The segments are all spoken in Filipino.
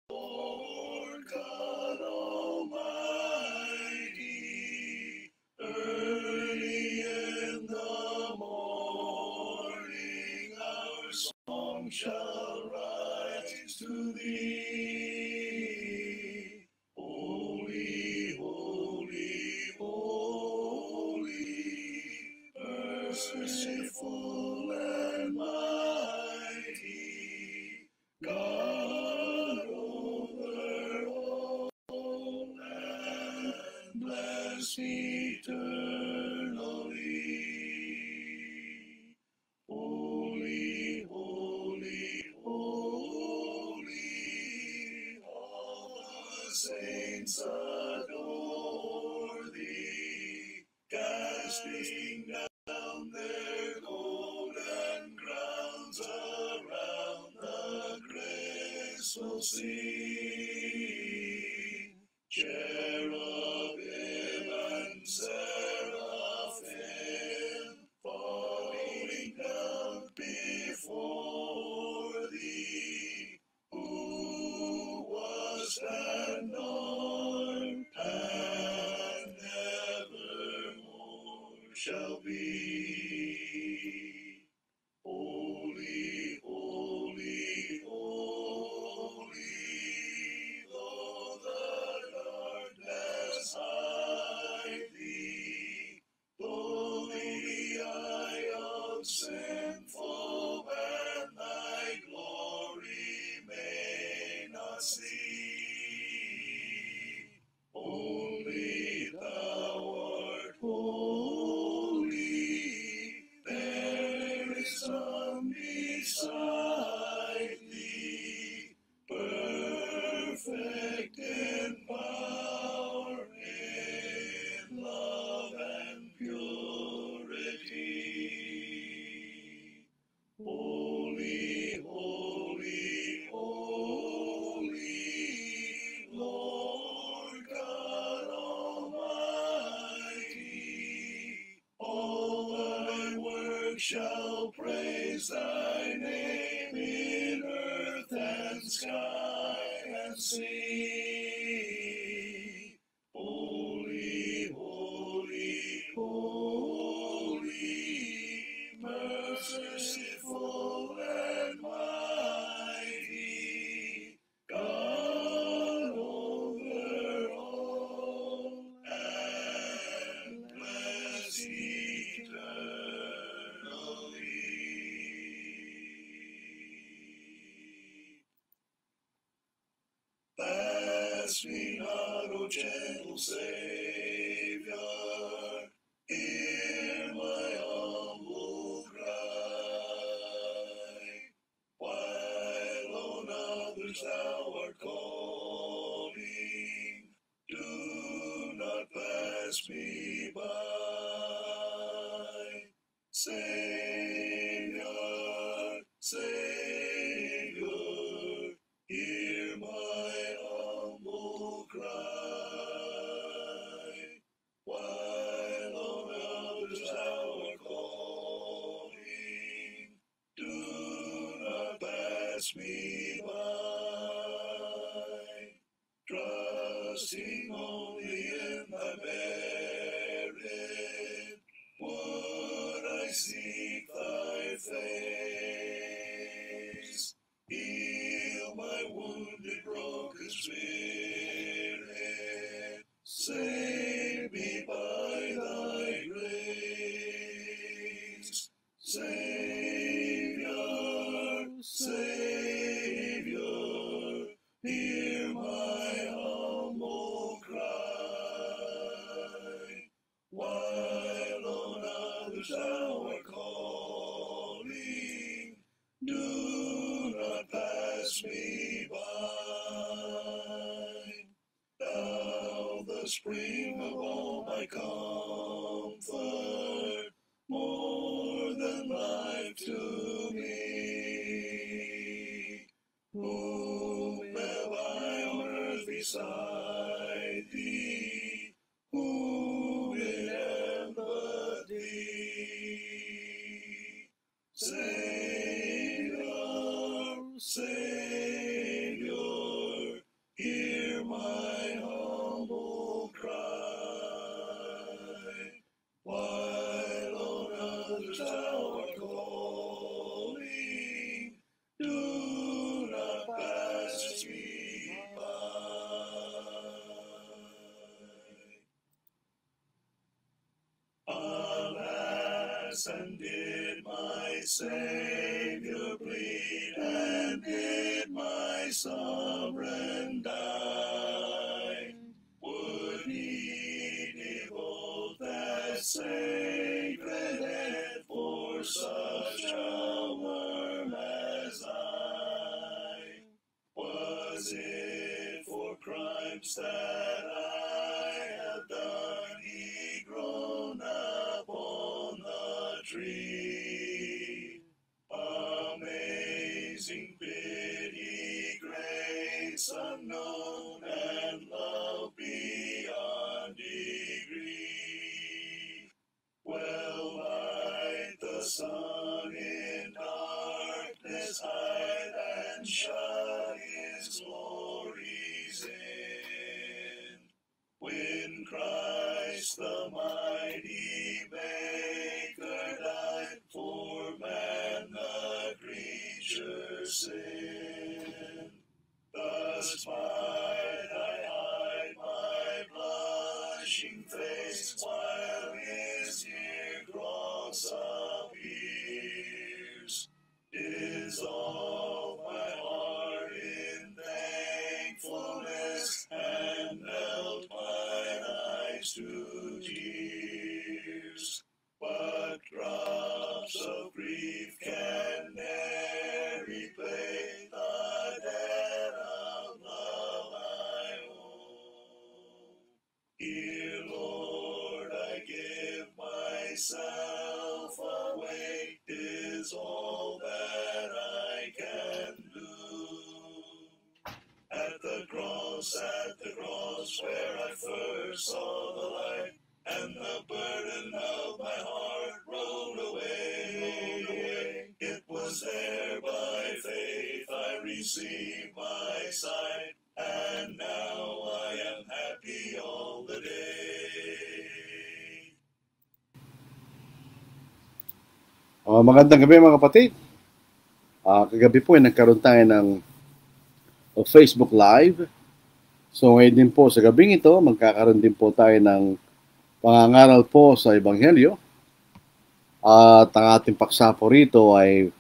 Lord God Almighty. Early in the morning our song shall rise to thee. Holy, holy, holy, merciful and mighty, God over all and blessed eternally. Holy, holy, holy, all the saints adore thee, casting down their golden crowns around the crystal sea. Cherubim and seraphim falling down before thee, who was and are and evermore shall be. Holy, holy, holy, though the darkness hide thee, though the eye of sinful man thy glory may not see. Only thou art holy, there is none beside thee, perfect in power, in love and purity. Holy, holy, holy, Lord God Almighty, all thy works shall praise thy name in earth and sky and sea. Holy, holy, holy, merciful and mighty, God over all and blessed eternally. Pass me not, O gentle Savior, hear my humble cry. While on others thou art calling, do not pass me by. Savior, Savior, hear my humble cry. While on others thou art calling, do not pass me by. Trusting only in thy merit, would I seek thy face. Heal my wounded, broken spirit. Save me by thy grace. Savior, Savior, hear my humble cry. While on others thou art calling, do not pass me by. Thou, the spring of all my comfort, more than life to me. Whom have I on earth beside thee? Who in heaven but thee? Say and did my Savior bleed, and did my sovereign die? Would he devote that sacred head for such a worm as I? Was it for crimes that I have done he groaned upon the tree? Amazing pity, grace unknown, and love beyond degree. Well might the sun in darkness hide and shut his glories in, when Christ the mighty Maker died for man the creature's sin. Thus might I hide my blushing face while his dear cross appears, dissolve my heart in thankfulness, and melt mine eyes to tears. But drops of grief can ne'er repay the debt of love I owe. Here, Lord, I give myself away, 'tis all that I can do. At the cross where I first saw the light, and the burden of my heart rolled away. It was there by faith I received my sight, and now I am happy all the day. Magandang gabi mga kapatid. Kagabi po ay nagkaroon tayo ng Facebook Live. So ngayon din po sa gabing ito, magkakaroon din po tayo ng pangangaral po sa Ebanghelyo. At ang ating paksa po rito ay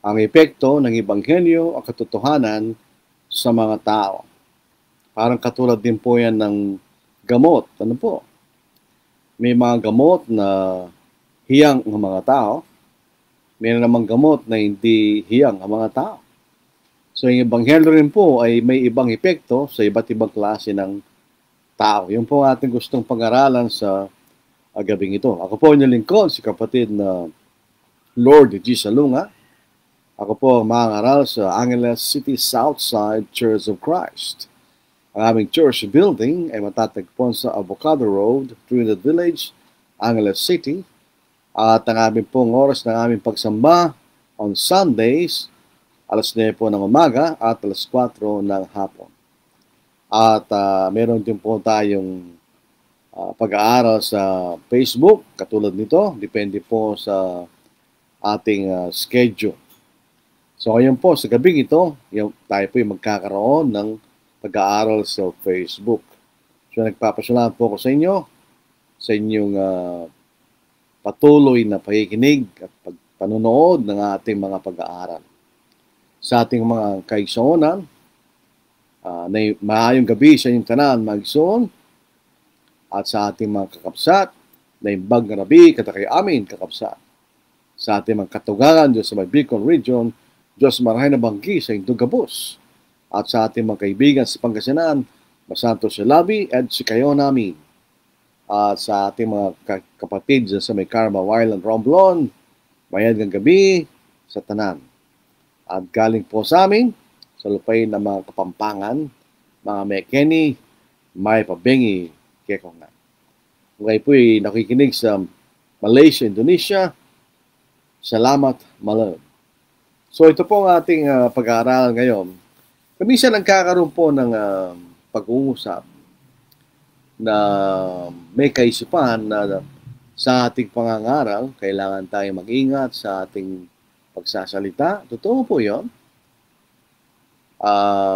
ang epekto ng Ebanghelyo at katotohanan sa mga tao. Parang katulad din po yan ng gamot. Ano po? May mga gamot na hiyang ng mga tao. Meron namang gamot na hindi hiyang ang mga tao. So yung Ebanghelyo rin po ay may ibang epekto sa iba't ibang klase ng tao. Yun po ating gustong pag-aralan sa gabing ito. Ako po yung lingkod, si kapatid na Lord G. Salunga. Ako po ang mangaral sa Angeles City Southside Church of Christ. Ang aming church building ay matatagpuan sa Avocado Road, Trinidad Village, Angeles City. At ang aming pong oras ng aming pagsamba on Sundays, alas 9 po ng umaga at alas 4 ng hapon. At meron din po tayong pag-aaral sa Facebook, katulad nito. Depende po sa ating schedule. So ngayon po, sa gabing ito, tayo po yung magkakaroon ng pag-aaral sa Facebook. So nagpapasalamat po ako sa inyo, sa inyong patuloy na pakikinig at panunood ng ating mga pag-aaral. Sa ating mga kaigsuonan, na maayong gabi sa inyong tanan magigsoon, at sa ating mga kakapsat, na imbag na rabi, katakay amin kakapsat. Sa ating mga katugangan, Diyos sa may Bicol Region, Diyos marahay na banggi sa inyong gabos. At sa ating mga kaibigan sa Pangasinan, masanto si Labi at si kayo namin. At sa ating mga kapatid sa may Carmel Island, Romblon, mayad ng gabi sa tanan. At galing po sa amin, sa lupay ng mga Kapampangan, mga Mekeni, may pabengi, kekongan. Ngayon po ay nakikinig sa Malaysia, Indonesia. Salamat, Malam. So ito po ang ating pag-aaralan ngayon. Kamisa nagkakaroon po ng pag-uusap na may kaisipan na sa ating pangangaral, kailangan tayo mag-ingat sa ating pagsasalita. Totoo po yun.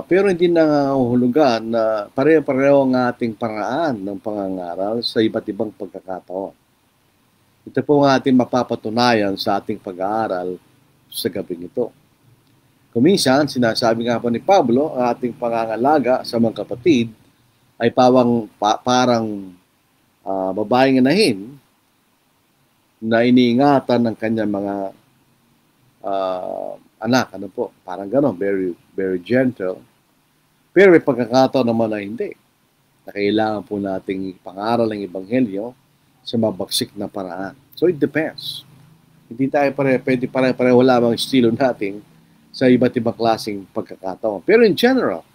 Pero hindi nangangahulugan na pareho-pareho ang ating paraan ng pangangaral sa iba't ibang pagkakataon. Ito po ang ating mapapatunayan sa ating pag-aaral sa gabing ito. Kuminsan, sinasabi nga po ni Pablo, ang ating pangangalaga sa mga kapatid ay parang babaeng inahin na iniingatan ng kanyang mga anak. Ano po? Parang gano'n, very, very gentle. Pero may pagkakataon naman na hindi. Na kailangan po nating pangaral ng Ebanghelyo sa mabagsik na paraan. So it depends. Hindi tayo pwede pareho lamang estilo natin sa iba't ibang klaseng pagkakataon. Pero in general,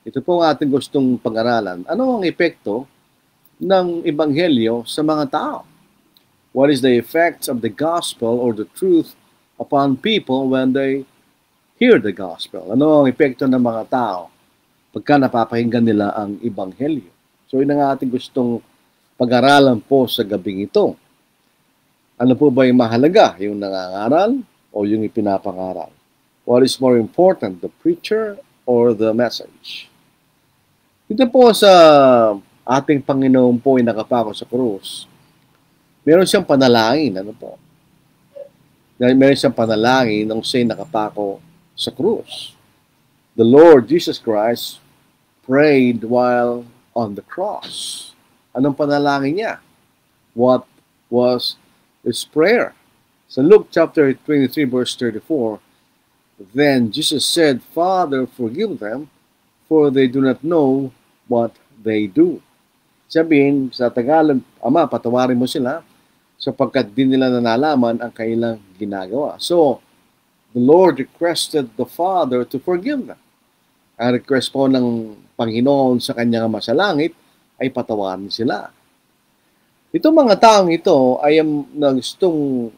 ito po ang ating gustong pag-aralan. Ano ang epekto ng Ebanghelyo sa mga tao? What is the effects of the gospel or the truth upon people when they hear the gospel? Ano ang epekto ng mga tao pagka napapakinggan nila ang Ebanghelyo? So yun ang ating gustong pag-aralan po sa gabing ito. Ano po ba yung mahalaga? Yung nangangaral o yung ipinapangaral? What is more important, the preacher or the message? Ito po sa ating Panginoon po ay nakapako sa krus. Meron siyang panalangin. Ano po? Meron siyang panalangin nung siya'y nakapako sa krus. The Lord Jesus Christ prayed while on the cross. Anong panalangin niya? What was his prayer? Sa Luke chapter 23 verse 34, then Jesus said, Father, forgive them, for they do not know what they do. Sabihin sa Tagalog, Ama, patawarin mo sila sapagkat di nila nalalaman ang kailang ginagawa. So, the Lord requested the Father to forgive them. Ang request po ng Panginoon sa kanyang Ama sa langit ay patawarin sila. Itong mga taong ito ay ang gustong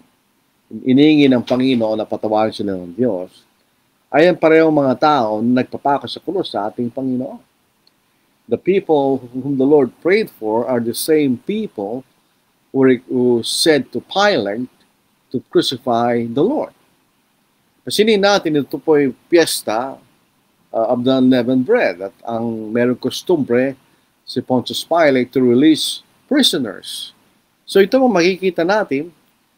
iningi ng Panginoon na patawarin sila ng Diyos, ay ang parehong mga tao na nagpapako sa krus sa ating Panginoon. The people whom the Lord prayed for are the same people who said to Pilate to crucify the Lord. Pasinin natin, ito po ay piyesta of the unleavened bread at ang merong kostumbre si Pontius Pilate to release prisoners. So ito mo makikita natin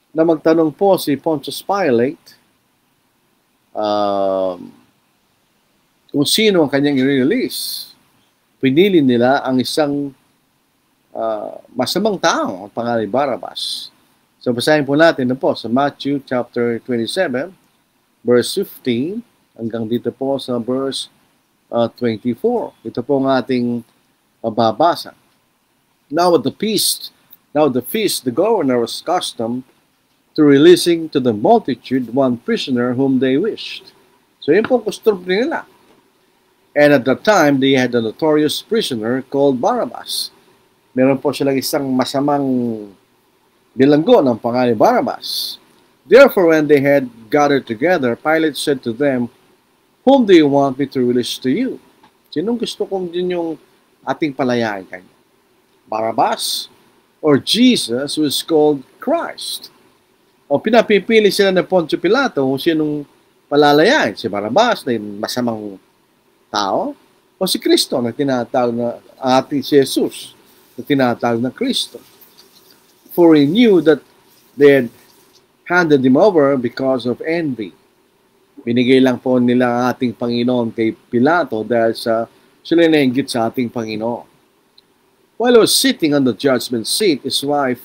na magtanong po si Pontius Pilate kung sino ang kanyang i-release. Pinili nila ang isang masamang tao, ang pangalan Barabbas. So basahin po natin na po sa Matthew chapter 27, verse 15, hanggang dito po sa verse 24. Ito po ang ating mababasa. Now the feast, the governor was accustomed to releasing to the multitude one prisoner whom they wished. So yun po custom nila. And at that time, they had a notorious prisoner called Barabbas. Meron po silang isang masamang bilanggo ng pangalan Barabbas. Therefore, when they had gathered together, Pilate said to them, Whom do you want me to release to you? Sinong gusto kong din yung ating palayain kanya? Barabbas or Jesus who is called Christ? O pinapipili sila ng Poncio Pilato kung sinong palalayain. Si Barabbas na yung masamang tao o si Kristo na tinatawag na ating si Jesus na tinatawag na Kristo. For he knew that they had handed him over because of envy. Binigay lang po nila ang ating Panginoon kay Pilato dahil sa sila nainggit sa ating Panginoon. While he was sitting on the judgment seat, his wife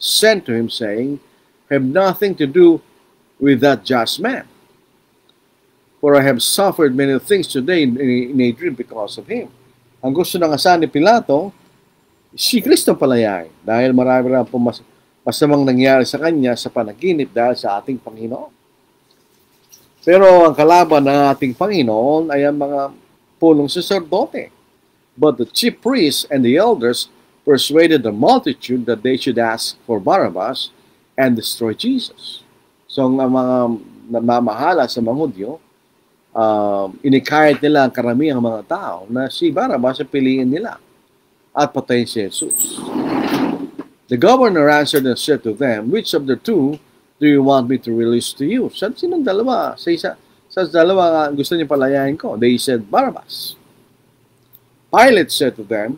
sent to him saying, Have nothing to do with that just man. For I have suffered many things today in a dream because of him. Ang gusto ng asahan ni Pilato, si Kristo palayain. Dahil marami po masamang nangyari sa kanya sa panaginip dahil sa ating Panginoon. Pero ang kalaban ng ating Panginoon ay ang mga pulong saserdote. But the chief priests and the elders persuaded the multitude that they should ask for Barabbas and destroy Jesus. So ang mga namamahala sa mga Hudyo, inikayat nila ang karamihang mga tao na si Barabbas ang piliin nila at patayin si Jesus. The governor answered and said to them, Which of the two do you want me to release to you? Sinong dalawa? Sa dalawa gusto niyo palayain ko. They said, Barabbas. Pilate said to them,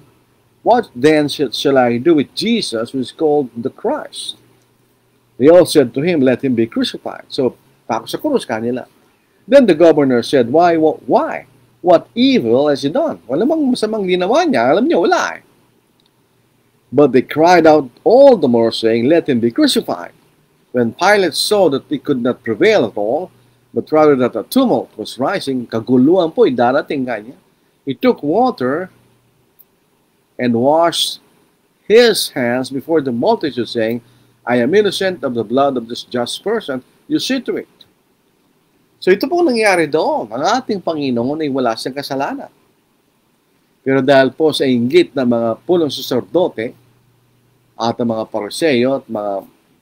What then shall I do with Jesus who is called the Christ? They all said to him, "Let him be crucified." So, pako sa krus kanila. Then the governor said, "Why? Why? What evil has he done?" Wala mang masamang ginawa niya. Alam niyo, wala eh. But they cried out all the more, saying, "Let him be crucified." When Pilate saw that he could not prevail at all, but rather that a tumult was rising, kaguluhan po, darating kanya, he took water and washed his hands before the multitude, saying, "I am innocent of the blood of this just person. You see to it." So ito po nangyari doon. Ang ating Panginoon ay wala siyang kasalanan. Pero dahil po sa inggit ng mga punong saserdote at ang mga Pariseo at mga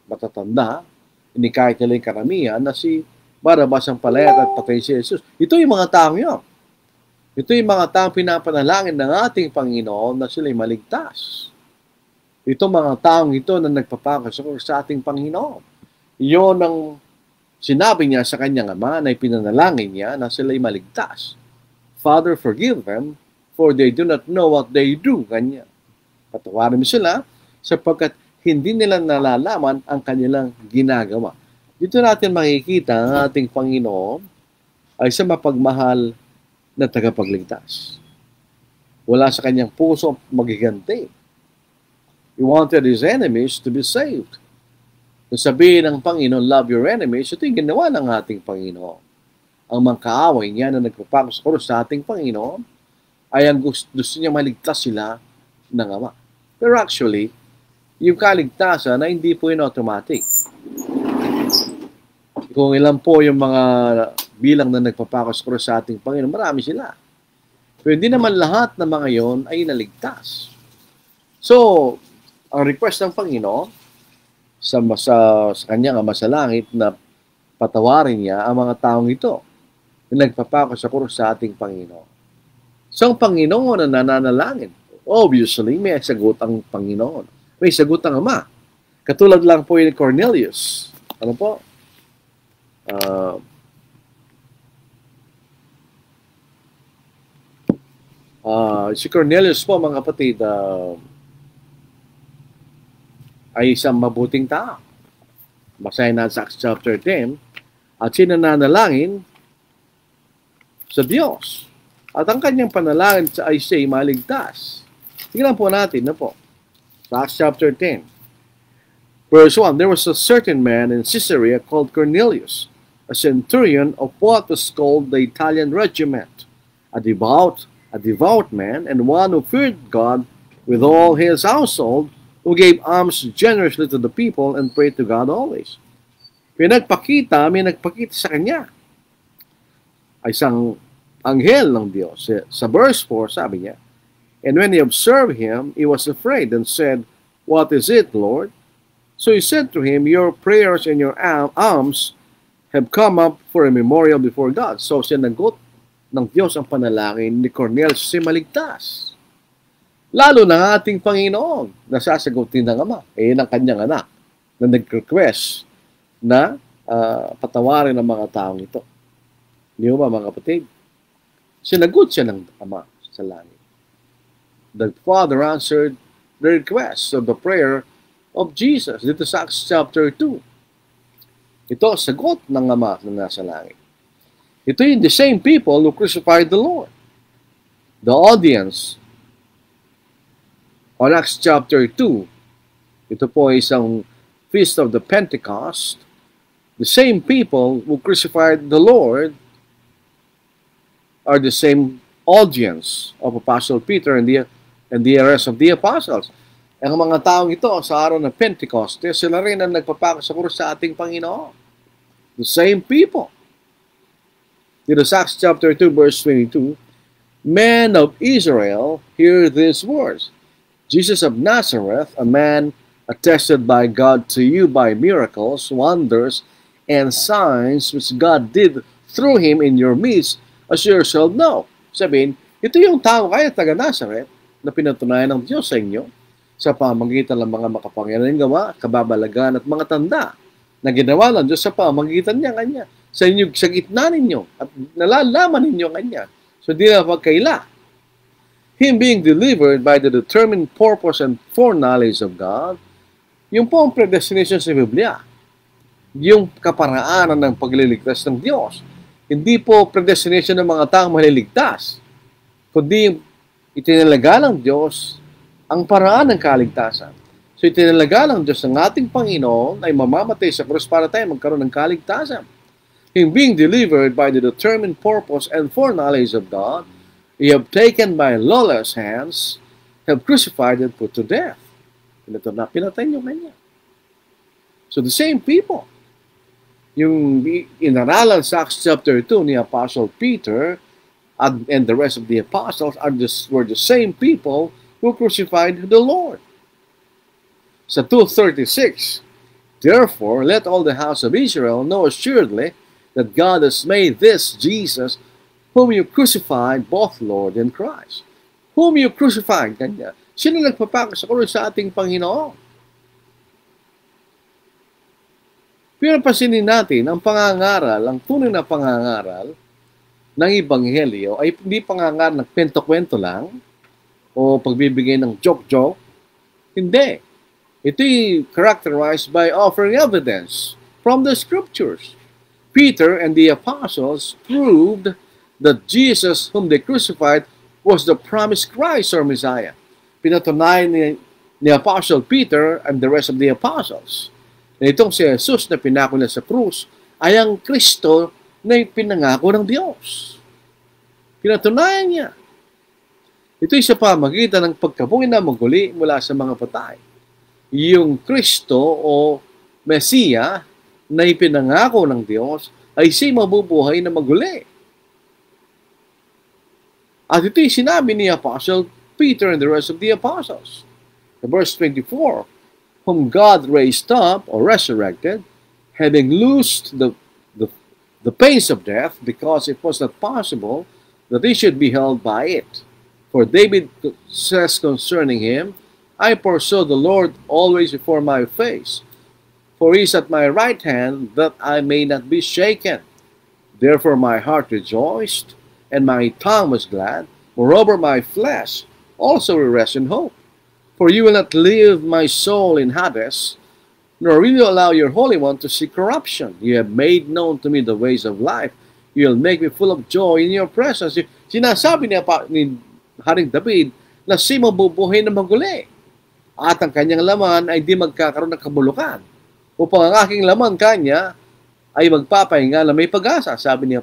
matatanda, inikahit nila yung karamihan na si Barabas ang palayat at patay si Jesus. Ito yung mga taong yun. Ito yung mga taong pinapanalangin ng ating Panginoon na sila'y maligtas. Ito mga taong ito na nagpapakasakor sa ating Panginoon. Iyon ang sinabi niya sa kanyang ama na ipinanalangin niya na sila'y maligtas. "Father, forgive them, for they do not know what they do." Kanya. Patawarin mo sila sapagkat hindi nila nalalaman ang kanilang ginagawa. Dito natin makikita ang ating Panginoon ay sa mapagmahal na tagapagligtas. Wala sa kanyang puso magiganti. He wanted his enemies to be saved. Kung sabihin ng Panginoon, "Love your enemies," ito yung ginawa ng ating Panginoon. Ang mga kaaway niya na nagpapako sa krus sa ating Panginoon ay ang gusto niya maligtas sila ng Ama. Pero actually, yung kaligtasan na hindi po yun automatic. Kung ilan po yung mga bilang na nagpapako sa krus sa ating Panginoon, marami sila. Pero hindi naman lahat ng mga yon ay naligtas. So, ang request ng Panginoon sa kanyang Ama sa langit na patawarin niya ang mga taong ito na nagpapako sa krus sa ating Panginoon. So, ang Panginoon na nananalangin, obviously, may sagot ang Panginoon. May sagot ang Ama. Katulad lang po yung Cornelius. Ano po? Si Cornelius po, mga kapatid, ay isang mabuting tao. Basahin natin sa Acts chapter 10. At sinananalangin sa Diyos. At ang kanyang panalangin ay siya'y maligtas. Tingnan po natin na po. Sa Acts chapter 10. Verse 1, "There was a certain man in Caesarea called Cornelius, a centurion of what was called the Italian regiment, a devout man, and one who feared God with all his household, who gave alms generously to the people and prayed to God always." May nagpakita sa kanya. Ay isang anghel ng Diyos. Sa verse 4, sabi niya, "And when he observed him, he was afraid and said, 'What is it, Lord?' So he said to him, 'Your prayers and your alms have come up for a memorial before God.'" So sinagot ng Diyos ang panalangin ni Cornelius si maligtas. Lalo na ating Panginoon na sasagutin ng Ama. Ng kanyang anak na nag-request na patawarin ang mga taong ito. Hindi ba, mga kapatid? Sinagot siya ng Ama sa langit. The Father answered the request of the prayer of Jesus. Dito sa Acts chapter 2. Ito, sagot ng Ama na nasa langit. Ito yung the same people who crucified the Lord. The audience on Acts chapter 2, ito po ay isang feast of the Pentecost. The same people who crucified the Lord are the same audience of Apostle Peter and the rest of the apostles. Ang mga taong ito sa araw ng Pentecost, sila rin ang nagpapako sa krus sa ating Panginoon. The same people. Dito sa Acts chapter 2, verse 22, "Men of Israel, hear these words. Jesus of Nazareth, a man attested by God to you by miracles, wonders, and signs which God did through him in your midst, as you yourself know." Sabihin, ito yung tao kaya taga Nazareth na pinatunayan ng Diyos sa inyo sa pamamagitan ng mga makapangyarihang gawa, kababalagan at mga tanda na ginawa ng Diyos sa pamamagitan niya kanya. Sa inyo, sa gitna ninyo at nalalaman ninyo kanya. So di na pagkaila. Him being delivered by the determined purpose and foreknowledge of God, yung po ang predestination sa Biblia. yung kaparaanan ng pagliligtas ng Diyos. Hindi po predestination ng mga taong maliligtas, kundi yung itinalaga ng Diyos ang paraan ng kaligtasan. So itinalaga ng Diyos ng ating Panginoon ay mamamatay sa krus para tayo magkaroon ng kaligtasan. Him being delivered by the determined purpose and foreknowledge of God, He have taken by lawless hands, have crucified and put to death. Pinatay niyo kanya. So the same people, yung inaralan sa Acts chapter 2 ni Apostle Peter and the rest of the apostles were the same people who crucified the Lord. Sa 2:36, therefore, let all the house of Israel know assuredly that God has made this Jesus, whom you crucified, both Lord and Christ. Whom you crucified, kanya. Sino nagpapako sa krus sa ating Panginoon? Pero pasinin natin, ang pangangaral, ang tunay na pangangaral ng Ebanghelyo ay hindi pangangaral ng kwento-kwento lang o pagbibigay ng joke-joke. Hindi. Ito'y characterized by offering evidence from the Scriptures. Peter and the apostles proved that Jesus whom they crucified was the promised Christ or Messiah. Pinatunayan ni Apostle Peter and the rest of the apostles na itong si Jesus na pinako na sa krus ay ang Kristo na pinangako ng Diyos. Pinatunayan niya. Ito'y sa pamagitan ng pagkabuhay na maguli mula sa mga patay. Yung Kristo o Mesiya na ipinangako ng Diyos ay si mabubuhay na maguli. At ito'y sinabi ni Apostle Peter and the rest of the apostles. In verse 24, whom God raised up or resurrected, having loosed the pains of death, because it was not possible that he should be held by it. For David says concerning him, I foresaw the Lord always before my face, for he is at my right hand, that I may not be shaken. Therefore my heart rejoiced, and my tongue was glad. Moreover my flesh also will rest in hope. For you will not leave my soul in Hades, nor will you allow your Holy One to see corruption. You have made known to me the ways of life. You will make me full of joy in your presence. Sinasabi ni Haring David na si mabubuhay na maguli. At ang kanyang laman ay di magkakaroon ng kabulukan. Upang ang aking laman kanya ay magpapahinga na may pag-asa, sabi ni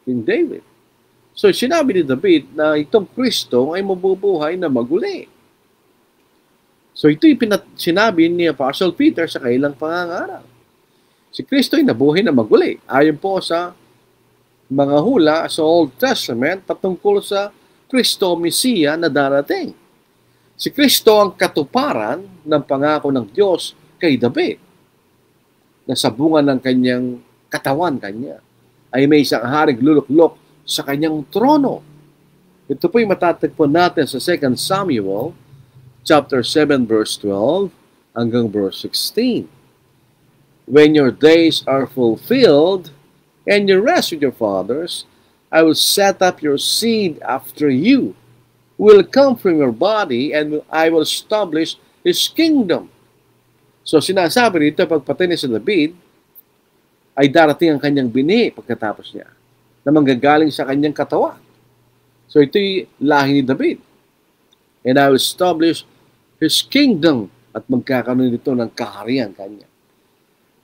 King David. So sinabi ni David na itong Kristo ay mabubuhay na maguli. So ito'y sinabi ni Apostle Peter sa kailang pangangaral. Si Kristo ay nabuhay na maguli. Ayon po sa mga hula sa Old Testament patungkol sa Kristo Mesiya na darating. Si Kristo ang katuparan ng pangako ng Diyos kay David na sa bunga ng kanyang katawan kanya ay may isang haring luluklok sa kanyang trono. Ito po'y matatagpuan natin sa 2 Samuel chapter 7 verse 12 hanggang verse 16. When your days are fulfilled and you rest with your fathers, I will set up your seed after you, will come from your body, and I will establish His kingdom. So sinasabi dito, pagpatay ni si David, ay darating ang kanyang binhi pagkatapos niya, na manggagaling sa kanyang katawan. So ito'y lahi ni David. And I will establish His kingdom, at magkakaroon dito ng kaharian kanya.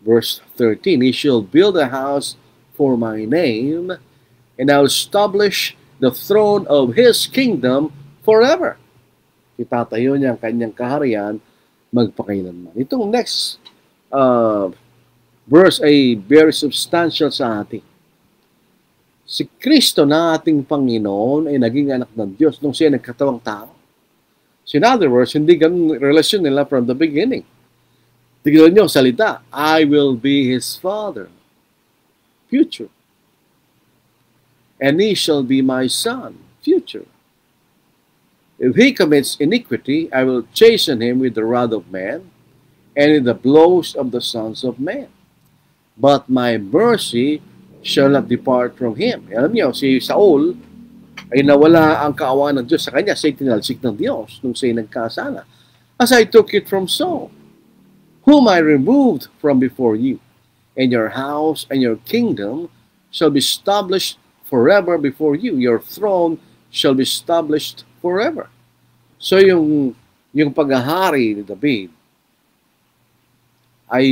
Verse 13, He shall build a house for my name, and I will establish the throne of His kingdom forever. Itatayo niya ang kanyang kaharian magpakailanman. Itong next verse ay very substantial sa atin. Si Kristo na ating Panginoon ay naging anak ng Diyos nung siya nagkatawang tao. So in other words, hindi ganun relasyon nila from the beginning. Tignan niyo ang salita, I will be His Father. Future. And He shall be my Son. Future. If he commits iniquity, I will chasten him with the rod of man and with the blows of the sons of men. But my mercy shall not depart from him. Alam niyo, si Saul ay nawala ang kaawaan ng Diyos sa kanya. Siya tinalsik ng Diyos nung siya nagkasala. As I took it from Saul. whom I removed from before you, and your house and your kingdom shall be established forever before you. Your throne shall be established forever. So yung paghahari ni David ay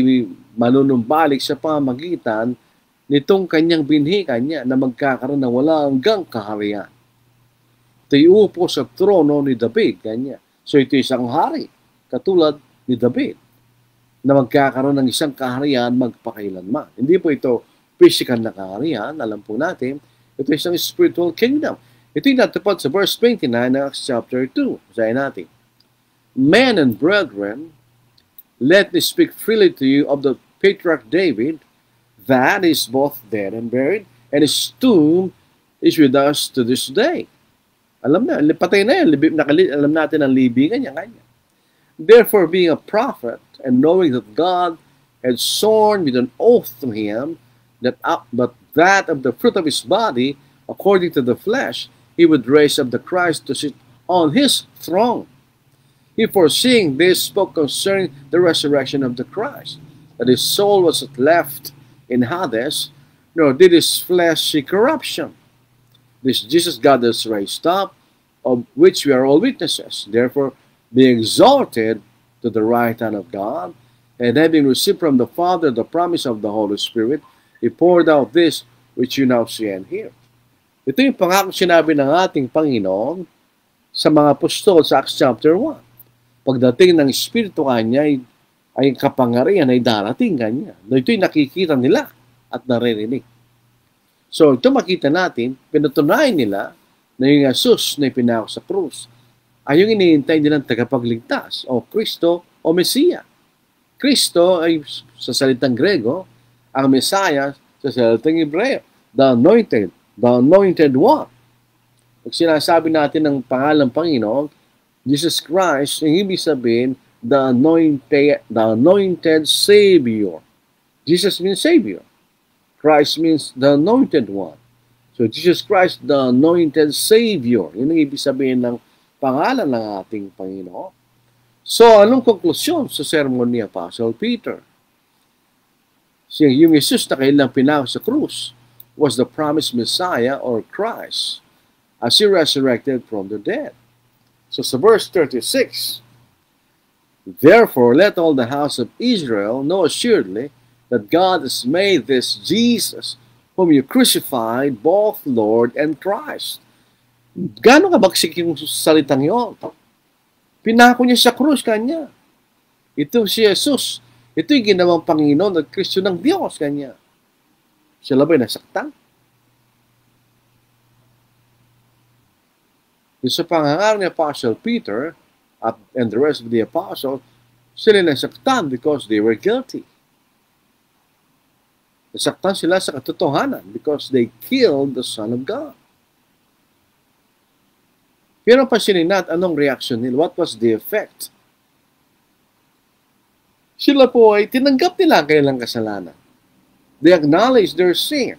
manunumbalik sa pamagitan nitong kanyang binhi kanya na magkakaroon ng walang hanggang kaharian. Ito iupo sa trono ni David kanya. So ito isang hari, katulad ni David, na magkakaroon ng isang kaharian magpakailanman. Hindi po ito physical na kaharian, alam po natin, ito isang spiritual kingdom. Ito yung natupad sa verse 29 ng Acts chapter 2. Basahin natin. Men and brethren, let me speak freely to you of the patriarch David, that is both dead and buried, and his tomb is with us to this day. Alam na, patay na yan. Alam natin ang libingan niya. Kanya. Therefore, being a prophet, and knowing that God had sworn with an oath to him, that of the fruit of his body, according to the flesh, he would raise up the Christ to sit on his throne. He, foreseeing this, spoke concerning the resurrection of the Christ, that his soul was not left in Hades, nor did his flesh see corruption. This Jesus God has raised up, of which we are all witnesses. Therefore, being exalted to the right hand of God, and having received from the Father the promise of the Holy Spirit, He poured out this which you now see and hear. Ito yung pangako sinabi ng ating Panginoon sa mga apostol sa Acts chapter 1. Pagdating ng Espiritu kanya ay kapangarihan ay darating kanya. Ito'y nakikita nila at naririnig. So ito makita natin, pinatunayan nila na yung Jesus na ipinako sa krus ay yung iniintay nilang tagapagligtas o Kristo o Mesiya. Kristo ay sa salitang Grego, ang Messiah sa salitang Hebreo, the anointed one. Pag sinasabi natin ng pangalang Panginoon, Jesus Christ, ang ibig sabihin, the anointed Savior. Jesus means Savior. Christ means the anointed one. So, Jesus Christ, the anointed Savior. Yun ang ibig sabihin ng pangalan ng ating Panginoon. So, anong konklusyon sa sermon ni Apostle Peter? Yung Jesus na kailang pinako sa krus was the promised Messiah or Christ as He resurrected from the dead. So, sa verse 36, therefore, let all the house of Israel know assuredly that God has made this Jesus, whom you crucified, both Lord and Christ. Gano'ng kabagsik yung salitang yun? Pinako niya sa krus kanya. Ito si Jesus. Ito yung ginawang Panginoon at Kristo ng Diyos kanya. Sila ba'y nasaktan? Yung sa pangangaral ni Apostle Peter and the rest of the apostles, sila nasaktan because they were guilty. Nasaktan sila sa katotohanan because they killed the Son of God. Pero pansinin natin anong reaction nila. What was the effect? Sila po ay tinanggap nila ang kanilang kasalanan. They acknowledged their sin.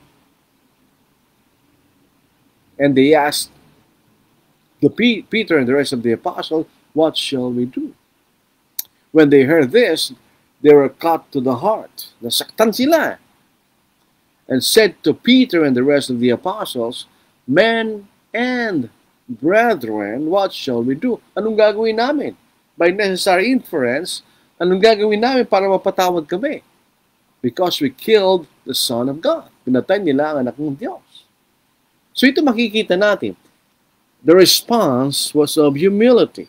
And they asked Peter and the rest of the apostles, what shall we do? When they heard this, they were cut to the heart. Nasaktan sila. And said to Peter and the rest of the apostles, men and brethren, what shall we do? Anong gagawin namin? By necessary inference, anong gagawin namin para mapatawad kami? Because we killed the Son of God. Pinatay nila ang anak ng Diyos. So ito makikita natin. The response was of humility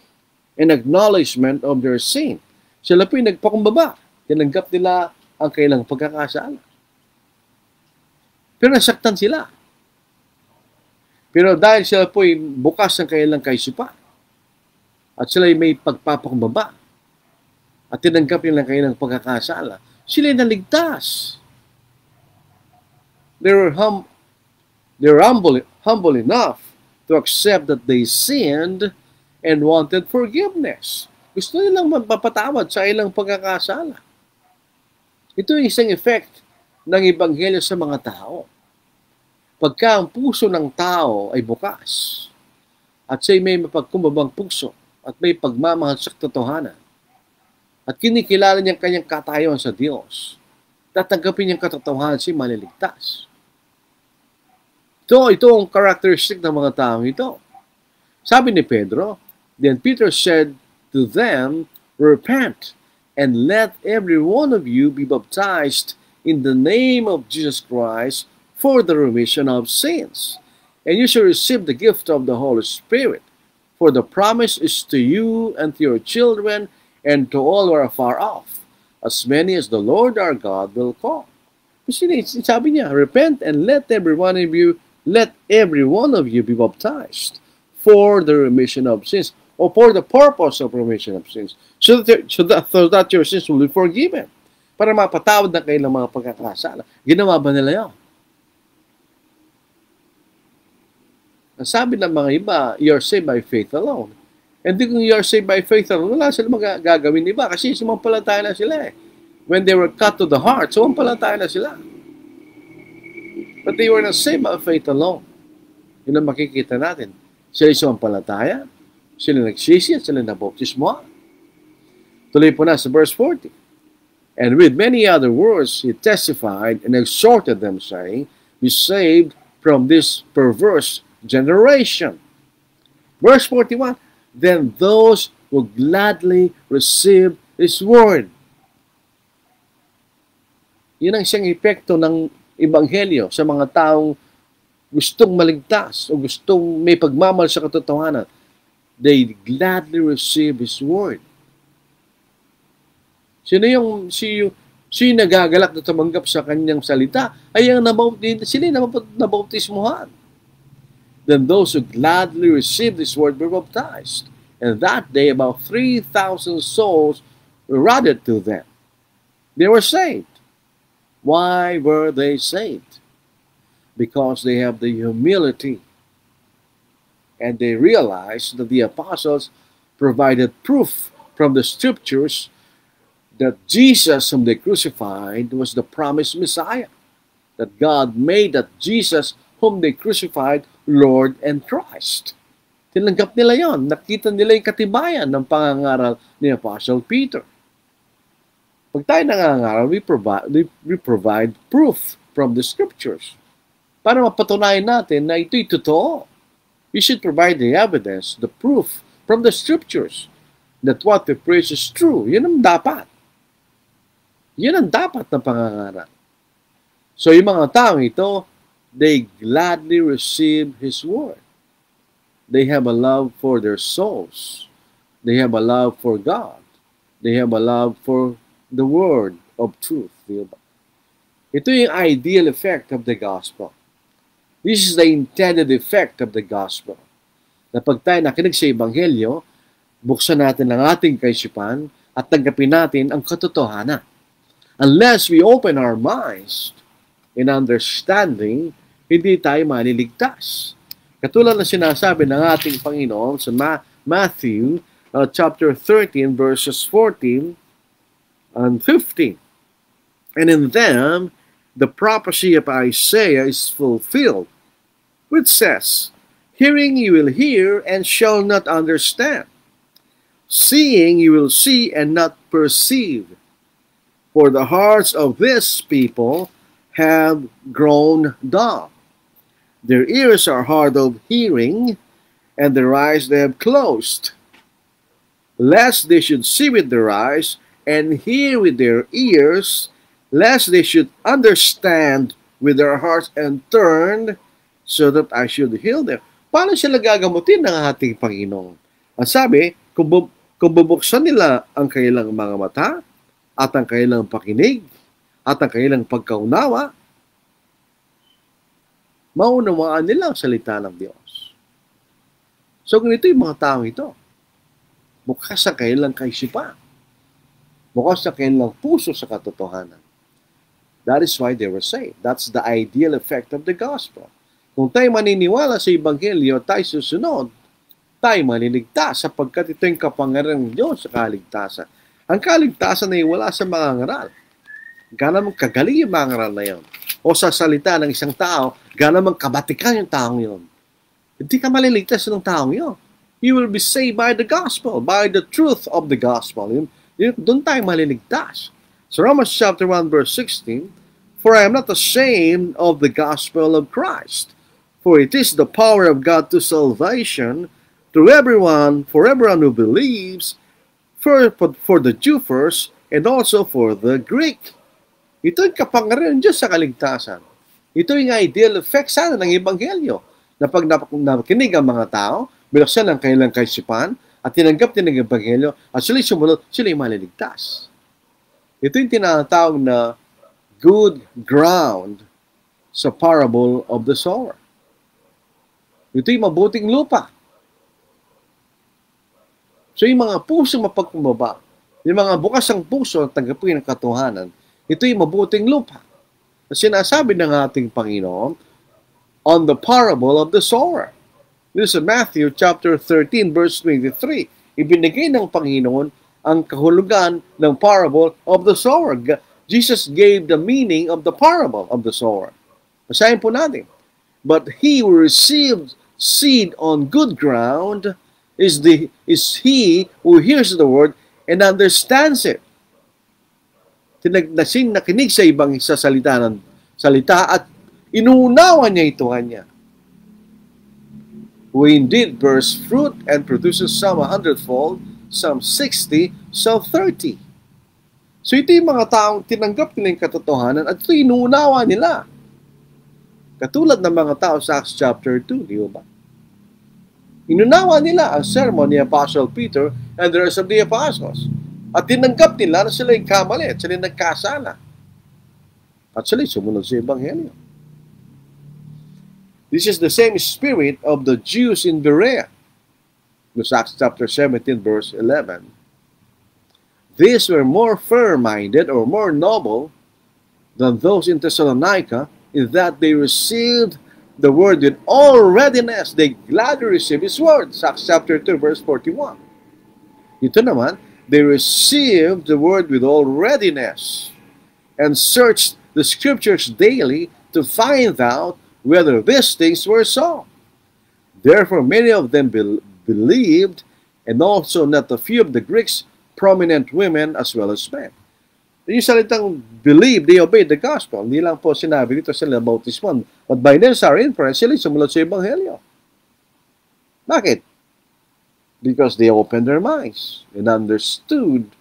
and acknowledgement of their sin. Sila po'y nagpakumbaba. Tinanggap nila ang kailang pagkakasala. Pero nasaktan sila. Pero dahil sila po'y bukas ang kailang kaisipan at sila may pagpapakumbaba at tinanggap nila ang kailang pagkakasala, sila ay naligtas. They were humble enough to accept that they sinned and wanted forgiveness. Gusto nilang mapapatawad sa ilang pagkakasala. Ito yung isang effect ng Ebanghelyo sa mga tao. Pagka ang puso ng tao ay bukas at siya'y may mapagkumbabang puso at may pagmamahal sa katotohanan, at kinikilala niyang kanyang katayon sa Diyos, tatanggapin niyang katotohanan siya maliligtas. Ito ang characteristic ng mga taong ito. Sabi ni Pedro, then Peter said to them, repent, and let every one of you be baptized in the name of Jesus Christ for the remission of sins. And you shall receive the gift of the Holy Spirit. For the promise is to you and to your children and to all who are far off, as many as the Lord our God will call. Sabi niya, repent and let every one of you be baptized for the remission of sins, or for the purpose of remission of sins, so that your sins will be forgiven. Para mapatawad na kayo ng mga pagkakasala. Ginawa ba nila yun? Ang sabi ng mga iba, you're saved by faith alone. And kung you're saved by faith alone, wala sila magagawin iba kasi sumampalataya na sila eh. When they were cut to the heart, sumampalataya na sila. But they were not saved by faith alone. Yun ang makikita natin. Sila sumampalataya, sila nagsisi, sila nabaptismo. Tuloy po na sa verse 40. And with many other words, he testified and exhorted them, saying, be saved from this perverse generation. Verse 41, then those who gladly receive His word. Yun ang siyang epekto ng Ebanghelyo sa mga taong gustong maligtas o gustong may pagmamahal sa katotohanan. They gladly receive His word. Sino yung nagagalak na tumanggap sa kanyang salita ay ang sila nabautismuhan. Then those who gladly received this word were baptized. And that day about 3,000 souls were added to them. They were saved. Why were they saved? Because they have the humility and they realized that the apostles provided proof from the scriptures that Jesus whom they crucified was the promised Messiah. That God made that Jesus whom they crucified Lord and Christ. Tinanggap nila yon. Nakita nila yung katibayan ng pangangaral ni Apostle Peter. Pag tayo nangangaral, we provide proof from the scriptures. Para mapatunayan natin na ito'y totoo. We should provide the evidence, the proof from the scriptures that what we preach is true. Yun ang dapat. Yun ang dapat na pangangaral. So yung mga taong ito, they gladly receive His word. They have a love for their souls. They have a love for God. They have a love for the word of truth. Ito yung ideal effect of the gospel. This is the intended effect of the gospel. Na pag tayo nakinig sa Ebanghelyo, buksan natin ang ating kaisipan at tanggapin natin ang katotohanan. Unless we open our minds in understanding, hindi tayo maliligtas. Katulad na sinasabi ng ating Panginoon sa Matthew chapter 13 verses 14 and 15. And in them, the prophecy of Isaiah is fulfilled, which says, hearing you will hear and shall not understand. Seeing you will see and not perceive. For the hearts of this people have grown dull. Their ears are hard of hearing, and their eyes they have closed, lest they should see with their eyes and hear with their ears, lest they should understand with their hearts and turn, so that I should heal them. Paano sila gagamutin ng ating Panginoon? Ang sabi, kung bubuksan nila ang kanilang mga mata, at ang kanilang pakinig, at ang kanilang pagkaunawa, maunawaan nila ang salita ng Diyos. So, ganito yung mga taong ito. Bukas ang kanilang kaisipan. Bukas ang kanilang puso sa katotohanan. That is why they were saved. That's the ideal effect of the gospel. Kung tayo maniniwala sa Ebanghelyo, tayo susunod, tayo maliligtas sapagkat ito yung kapangyarihan ng Diyos sa kaligtasan. Ang kaligtasan ay wala sa mga ngaral. Gano'n mong kagaling yung mga ngaral na yun. O sa salita ng isang tao, gano'n mong kabatikan yung taong yun. Hindi ka maliligtas ng taong yun. You will be saved by the gospel, by the truth of the gospel. Doon tayo maliligtas. So Romans chapter 1 verse 16, "For I am not ashamed of the gospel of Christ, for it is the power of God to salvation to everyone, for everyone who believes, for the Jew first, and also for the Greek." Ito yung kapangyarihan ng Diyos sa kaligtasan. Ito yung ideal effect sana ng Ebanghelyo, na pag nakinig ang mga tao, binuksan ang kanilang kaisipan, at tinanggap din ng Ebanghelyo, at sila'y sumunod, sila'y maliligtas. Ito yung tinatawag na good ground sa parable of the sower. Ito yung mabuting lupa. So yung mga pusong mapagkumbaba, yung mga bukas ang puso at tanggapin ng katotohanan, ito yung mabuting lupa. Sinasabi ng ating Panginoon on the parable of the sower. This is Matthew chapter 13 verse 23. Ibinigay ng Panginoon ang kahulugan ng parable of the sower. Jesus gave the meaning of the parable of the sower. Basahin po natin. "But he who received seed on good ground is he who hears the word and understands it." Nakinig sa ibang salita at inuunawa niya ito kanya. "Who indeed bears fruit and produces some 100-fold, some 60, some 30. So ito yung mga taong tinanggap nila yung katotohanan at ito inuunawa nila. Katulad ng mga tao sa Acts chapter 2, di ba? Inunawa nila ang sermon ni Apostle Peter and the rest of the apostles. At tinanggap nila na sila yung kamali at sila nagkasala. At sila sumunod sa Ebanghelyo. This is the same spirit of the Jews in Berea. Acts chapter 17 verse 11. "These were more fair-minded or more noble than those in Thessalonica, in that they received the word with all readiness." They gladly received His word. Acts chapter 2 verse 41. Ito naman, they received the word with all readiness and searched the scriptures daily to find out whether these things were so. Therefore, many of them believed, and also not a few of the Greeks, prominent women as well as men. Yung salitang believe, they obeyed the gospel. Hindi lang po sinabi dito sila bautismon. But by this our inference, sila sumunod sa Ebanghelyo. Bakit? Because they opened their minds and understood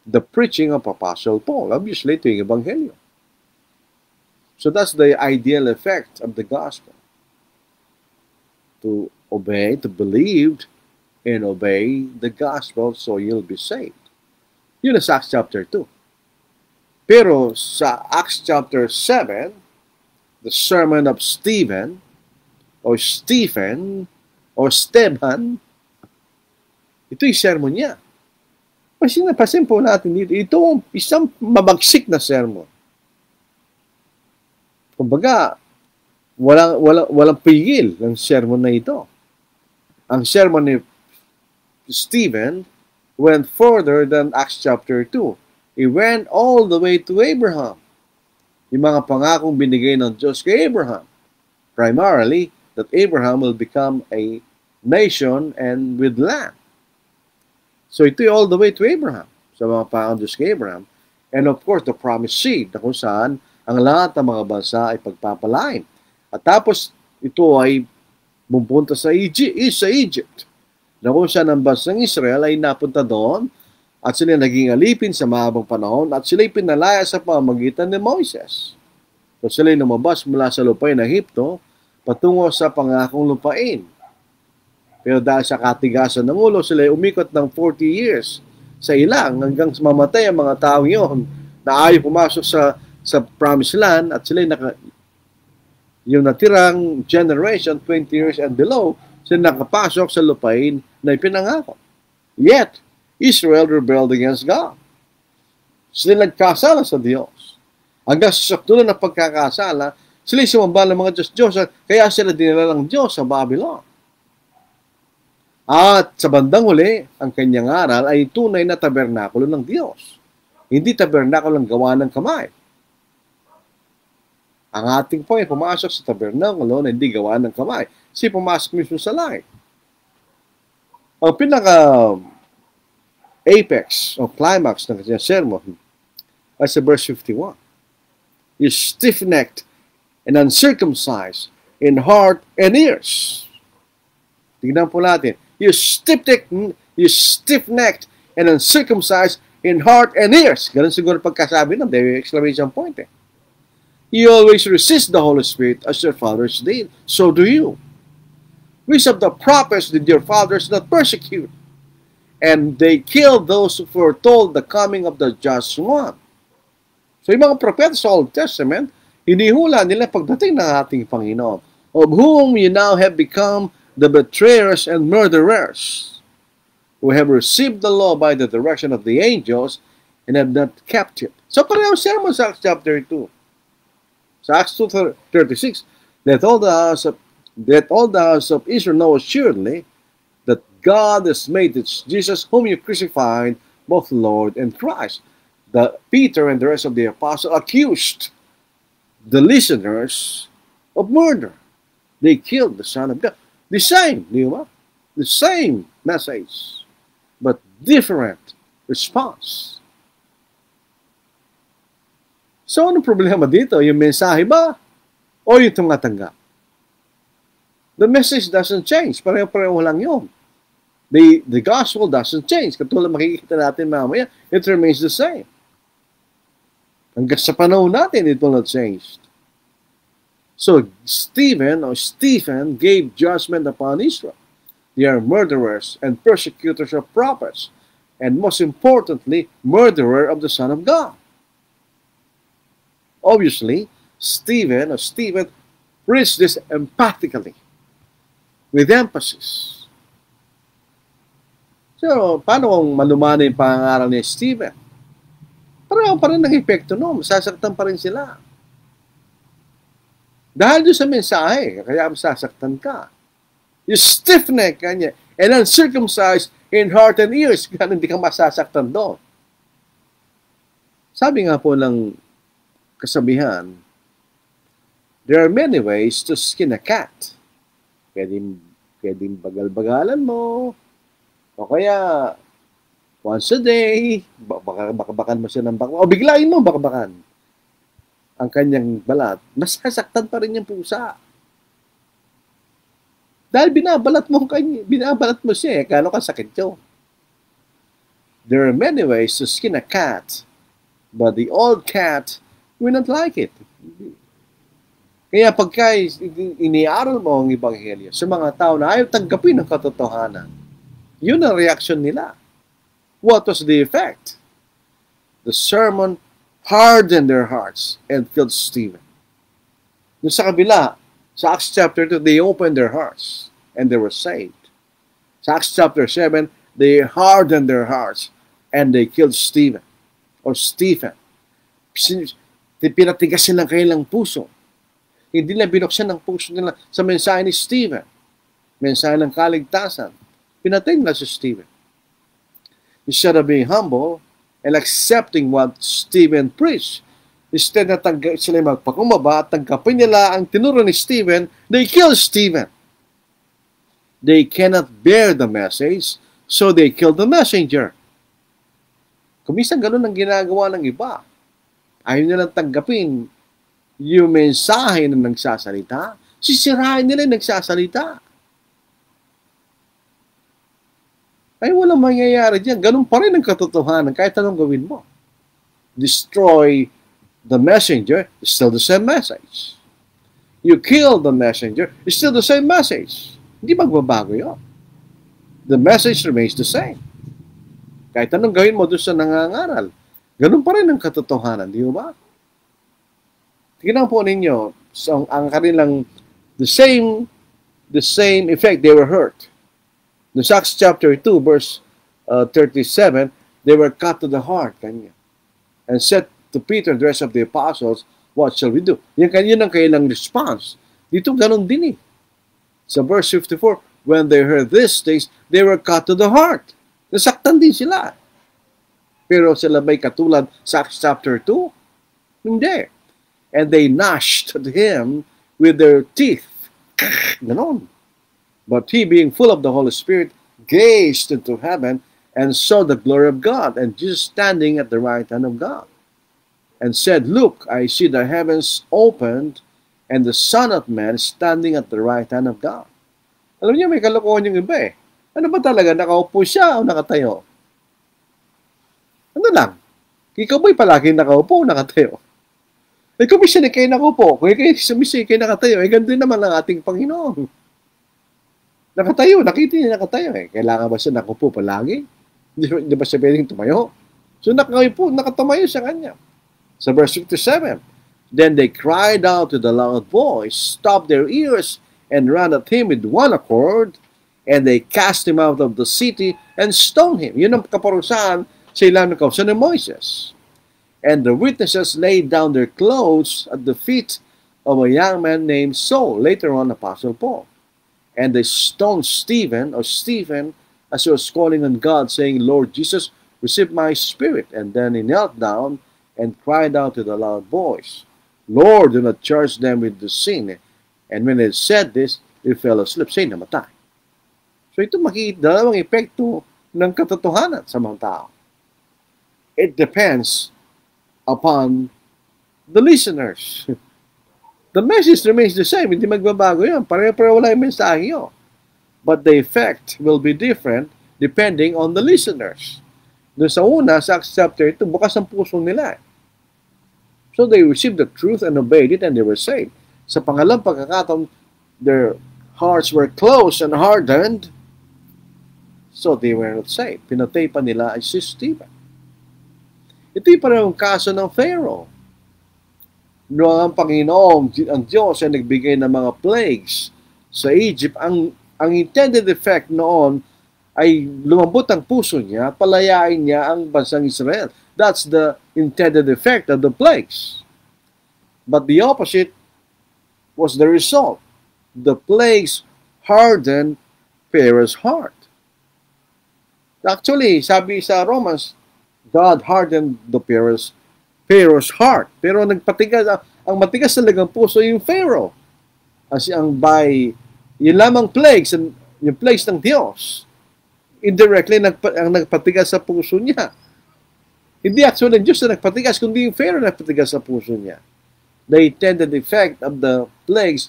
the preaching of Apostle Paul. Obviously, ito yung Ebanghelyo. So that's the ideal effect of the gospel. To obey, to believe, and obey the gospel so you'll be saved. Yun is Acts chapter 2. Pero sa Acts chapter 7, the sermon of Stephen, or Stephen, or Stephen, ito yung sermon niya. Kasi napasin po natin dito, ito ang isang mabagsik na sermon. Kumbaga, walang pigil ng sermon na ito. Ang sermon ni Stephen went further than Acts chapter 2. He went all the way to Abraham. Yung mga pangakong binigay ng Diyos kay Abraham. Primarily, that Abraham will become a nation and with land. So ito all the way to Abraham. Sa mga pangakong Diyos kay Abraham. And of course, the promised seed na kung saan ang lahat ng mga bansa ay pagpapalain. At tapos, ito ay pupunta sa Egypt. Na kung saan ang bansang Israel ay napunta doon at sila naging alipin sa mahabang panahon at sila pinalaya sa pamamagitan ni Moises. So sila lumabas mula sa lupain ng Ehipto patungo sa pangakong lupain. Pero dahil sa katigasan ng ulo, sila umikot ng 40 years sa ilang hanggang mamatay ang mga tao yon na ayaw pumasok sa promised land at sila yung natirang generation, 20 years and below, sila nakapasok sa lupain na ipinangako. Yet, Israel rebelled against God. Sila nagkasala sa Diyos. Hanggang sa saktulan na pagkakasala, sila sumamba ng mga Diyos, kaya sila dinala ng Diyos sa Babylon. At sa bandang huli, ang kanyang aral ay tunay na tabernakulo ng Diyos. Hindi tabernakulo ng gawa ng kamay. Ang ating point, pumasok sa tabernakulo na hindi gawa ng kamay. Pumasok mismo sa langit. Ang pinaka apex o climax ng kanyang sermon ay sa verse 51. You stiff-necked and uncircumcised in heart and ears. Tignan po natin. You stiff-necked and uncircumcised in heart and ears. Ganun siguro pagkasabi ng exclamation point. You always resist the Holy Spirit as your fathers did. So do you. Which of the prophets did your fathers not persecute? And they killed those who foretold the coming of the just one. So yung mga propeta sa Old Testament, hinihula nila pagdating ng ating Panginoon, of whom you now have become the betrayers and murderers, who have received the law by the direction of the angels and have not kept it. So parehong sermon sa Acts chapter 2. Sa Acts 2:36, let all the house of Israel know assuredly that God has made it Jesus whom you crucified, both Lord and Christ. Peter and the rest of the apostles accused the listeners of murder. They killed the Son of God. The same, di ba? The same message, but different response. So, anong problema dito? Yung mensahe ba? O yung tumatanggap? The message doesn't change. Pareho-pareho lang yun. The gospel doesn't change. Katulad makikita natin mamaya, it remains the same. Hanggang sa panahon natin, it will not change. So, Stephen gave judgment upon Israel. They are murderers and persecutors of prophets, and most importantly, murderer of the Son of God. Obviously, Stephen preached this emphatically, with emphasis. So, paano kung malumana yung pangangaral ni Stephen? Pareho pa rin ang epekto noon. Masasaktan pa rin sila. Dahil doon sa mensahe, kaya masasaktan ka. You stiff-neck kanya, and uncircumcised in heart and ears, kaya hindi ka masasaktan doon. Sabi nga po ng kasabihan, there are many ways to skin a cat. Pwedeng bagal-bagalan mo, o kaya once a day, bakabakan mo siya ng bakbakan, o biglain mo bakabakan ang kanyang balat, masasaktan pa rin yung pusa. Dahil binabalat mo siya, kano ka sakit yun. There are many ways to skin a cat, but the old cat will not like it. Kaya pagka iniaral mo ang Ebanghelyo sa mga tao na ayaw tanggapin ang katotohanan, yun ang reaksyon nila. What was the effect? The sermon hardened their hearts and killed Stephen. Doon sa kabila, sa Acts chapter 2, they opened their hearts and they were saved. Sa Acts chapter 7, they hardened their hearts and they killed Stephen. Or Stephen. Pinatigas silang kanilang puso. Hindi nila binuksan ang puso nila sa mensahe ni Stephen. Mensahe ng kaligtasan. Pinatay nila si Stephen. Instead of being humble and accepting what Stephen preached, instead na sila magpakumbaba at tanggapin nila ang tinuro ni Stephen, they kill Stephen. They cannot bear the message, so they kill the messenger. Kuminsan ganun ang ginagawa ng iba. Ayaw nilang tanggapin yung mensahe na nagsasalita, sisirahin nila yung nagsasalita. Ay walang mangyayari dyan. Ganun pa rin ang katotohanan kahit anong gawin mo. Destroy the messenger, it's still the same message. You kill the messenger, it's still the same message. Hindi magbabago yun. The message remains the same. Kahit anong gawin mo doon sa nangangaral, ganun pa rin ang katotohanan, di ba? Tingnan po ninyo, so, ang kanilang the same effect, they were hurt. In Acts chapter 2, verse 37, they were cut to the heart, kanya. And said to Peter and the rest of the apostles, what shall we do? Yun ang kailang response. Dito ganun din eh. Sa verse 54, when they heard these things, they were cut to the heart. Nasaktan din sila. Pero sila may katulad sa Acts chapter 2? Hindi. And they gnashed at him with their teeth. Ganon. But he, being full of the Holy Spirit, gazed into heaven and saw the glory of God, and Jesus standing at the right hand of God, and said, Look, I see the heavens opened, and the Son of Man standing at the right hand of God. Alam niyo, may kalokohan yung iba eh. Ano ba talaga? Nakaupo siya o nakatayo? Ano lang? Ikaw ba'y palagi nakaupo o nakatayo? Ikaw ba siya kayo nakaupo? Kung ikaw sumisi kayo nakatayo, eh ganun naman ang ating Panginoon. Nakatayo, nakita niya nakatayo eh. Kailangan ba siya nakaupo palagi? Hindi ba siya pwedeng tumayo? So nakatumayo sa kanya. Sa verse 57, Then they cried out with a loud voice, stopped their ears, and ran at him with one accord, and they cast him out of the city and stoned him. Yun ang kaparusahan sa ilang ng kausan ni Moises. And the witnesses laid down their clothes at the feet of a young man named Saul, later on Apostle Paul. And they stoned Stephen, as he was calling on God, saying, Lord Jesus, receive my spirit. And then he knelt down and cried out with a loud voice, Lord, do not charge them with the sin. And when they said this, they fell asleep. Say, namatay. So ito dalawang epekto ng katotohanan sa mga tao. It depends upon the listeners. The message remains the same. Hindi magbabago yan. Pareho-pareho wala yung mensahe yun. But the effect will be different depending on the listeners. Doon sa una, sa Acts chapter 2, bukas ang puso nila. So they received the truth and obeyed it and they were saved. Sa pangalang pagkakataon, their hearts were closed and hardened, so they were not saved. Pinatay pa nila ay si Stephen. Ito'y parang kaso ng Pharaoh. Noong ang Panginoon, ang Diyos ay nagbigay ng mga plagues sa Egypt, ang intended effect noon ay lumambot ang puso niya, palayain niya ang bansang Israel. That's the intended effect of the plagues. But the opposite was the result. The plagues hardened Pharaoh's heart. Actually, sabi sa Romans, God hardened the Pharaoh's heart. Pero ang matigas talagang puso yung Pharaoh. Kasi yun lamang plagues, yung plagues ng Diyos, indirectly ang nagpatigas sa puso niya. Hindi actually ng Diyos na nagpatigas, kundi yung Pharaoh nagpatigas sa puso niya. The intended effect of the plagues,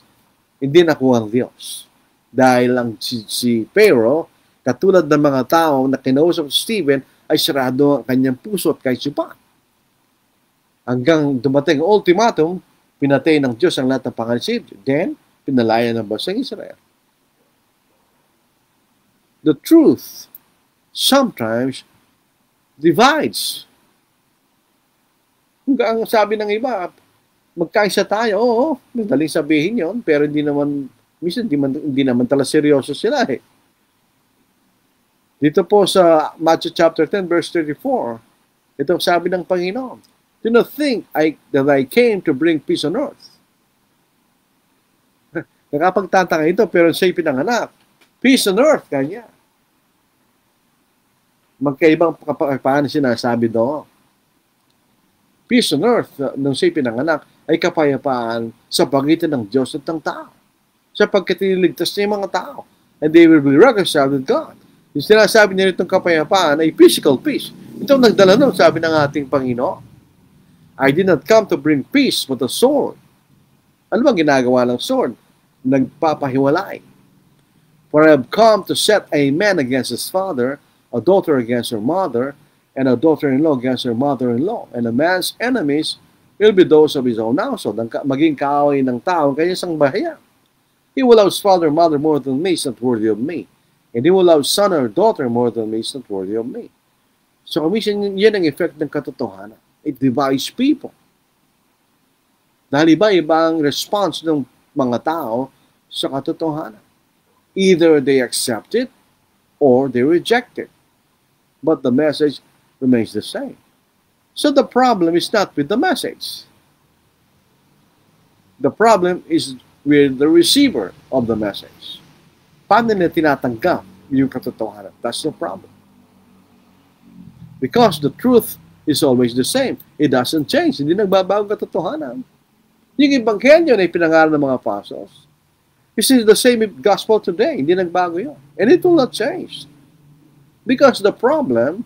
hindi nakuha ng Diyos. Dahil ang si Pharaoh, katulad ng mga tao na kinausap si Stephen, ay sarado ang kanyang puso at kaisipan. Hanggang dumating ang ultimatum, pinatay ng Diyos ang lahat ng panganisip. Then, pinalaya ng bansang Israel. The truth sometimes divides. Ang sabi ng iba, magkaisa tayo, oo, madaling sabihin yon, pero minsan hindi naman tala seryoso sila eh. Dito po sa Matthew chapter 10 verse 34, ito sabi ng Panginoon, do not think that I came to bring peace on earth. Nakapagtataka ito, pero siya'y pinanganak. Peace on earth, kanya. Magkaibang paano sinasabi doon. Peace on earth, nung siya'y pinanganak, ay kapayapaan sa pagitan ng Diyos at ng tao. Sapagkat iniligtas niya yung mga tao. And they will be reconciled with God. Yung sinasabi niya itong kapayapaan ay physical peace. Ito nagdala nun, sabi ng ating Panginoon. I did not come to bring peace but a sword. Ano bang ginagawa ng sword? Nagpapahiwalay. For I have come to set a man against his father, a daughter against her mother, and a daughter-in-law against her mother-in-law. And a man's enemies will be those of his own household. Maging kaaway ng tao, kanya isang bahayan. He will love his father or mother more than me, is not worthy of me. And he will love son or daughter more than me, is not worthy of me. So, minsan yan ang effect ng katotohanan. It divides people. Dahil iba-iba ang response ng mga tao sa katotohanan. Either they accept it or they reject it. But the message remains the same. So the problem is not with the message. The problem is with the receiver of the message. Paano nila tinatanggap yung katotohanan? That's the problem. Because the truth is always the same. It doesn't change. Hindi nagbabago katotohanan. Yung ebanghelyo na ipinangaral ng mga apostles, this is the same gospel today. Hindi nagbago yun. And it will not change. Because the problem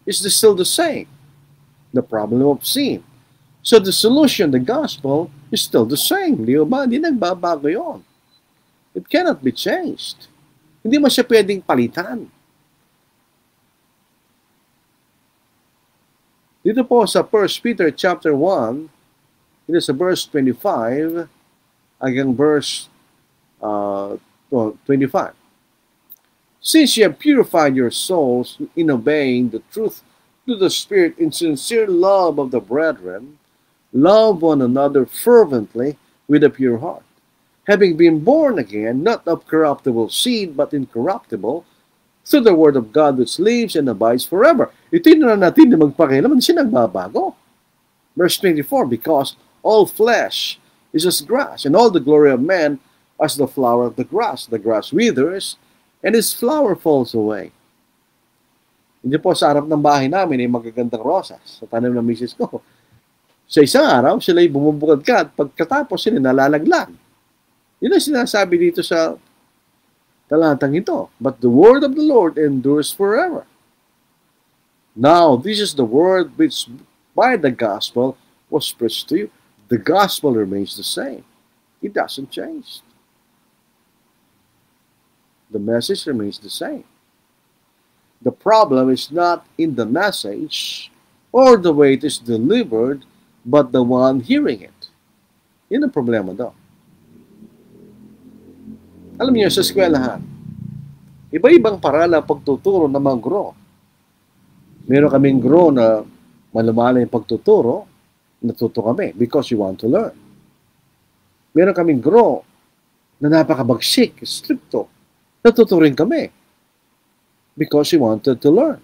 is still the same. The problem of sin. So the solution, the gospel, is still the same. Di ba? Hindi nagbabago yun. It cannot be changed. Hindi mo siya pwedeng palitan. Dito po sa 1 Peter chapter 1, it is sa verse 25 hanggang verse 25. Since you have purified your souls in obeying the truth to the Spirit in sincere love of the brethren, love one another fervently with a pure heart, having been born again, not of corruptible seed, but incorruptible, through the word of God which lives and abides forever. Ito yun na natin na magpakialam, hindi siya nagbabago. Verse 24, because all flesh is as grass, and all the glory of man as the flower of the grass. The grass withers, and its flower falls away. Hindi po sa harap ng bahay namin ay magagandang rosas. Sa tanim ng misis ko, sa isang araw, sila ay bumubukad ka at pagkatapos sila nalalaglag. Yun ang sinasabi dito sa talatang ito. But the word of the Lord endures forever. Now, this is the word which by the gospel was preached to you. The gospel remains the same. It doesn't change. The message remains the same. The problem is not in the message or the way it is delivered, but the one hearing it. Yun ang problema daw. Alam niyo, sa eskwelahan, iba-ibang parala pagtuturo ng mga guro. Meron kaming guro na malumala yung pagtuturo, natuto kami because we want to learn. Meron kaming guro na napakabagsik, stricto, natuto rin kami because we wanted to learn.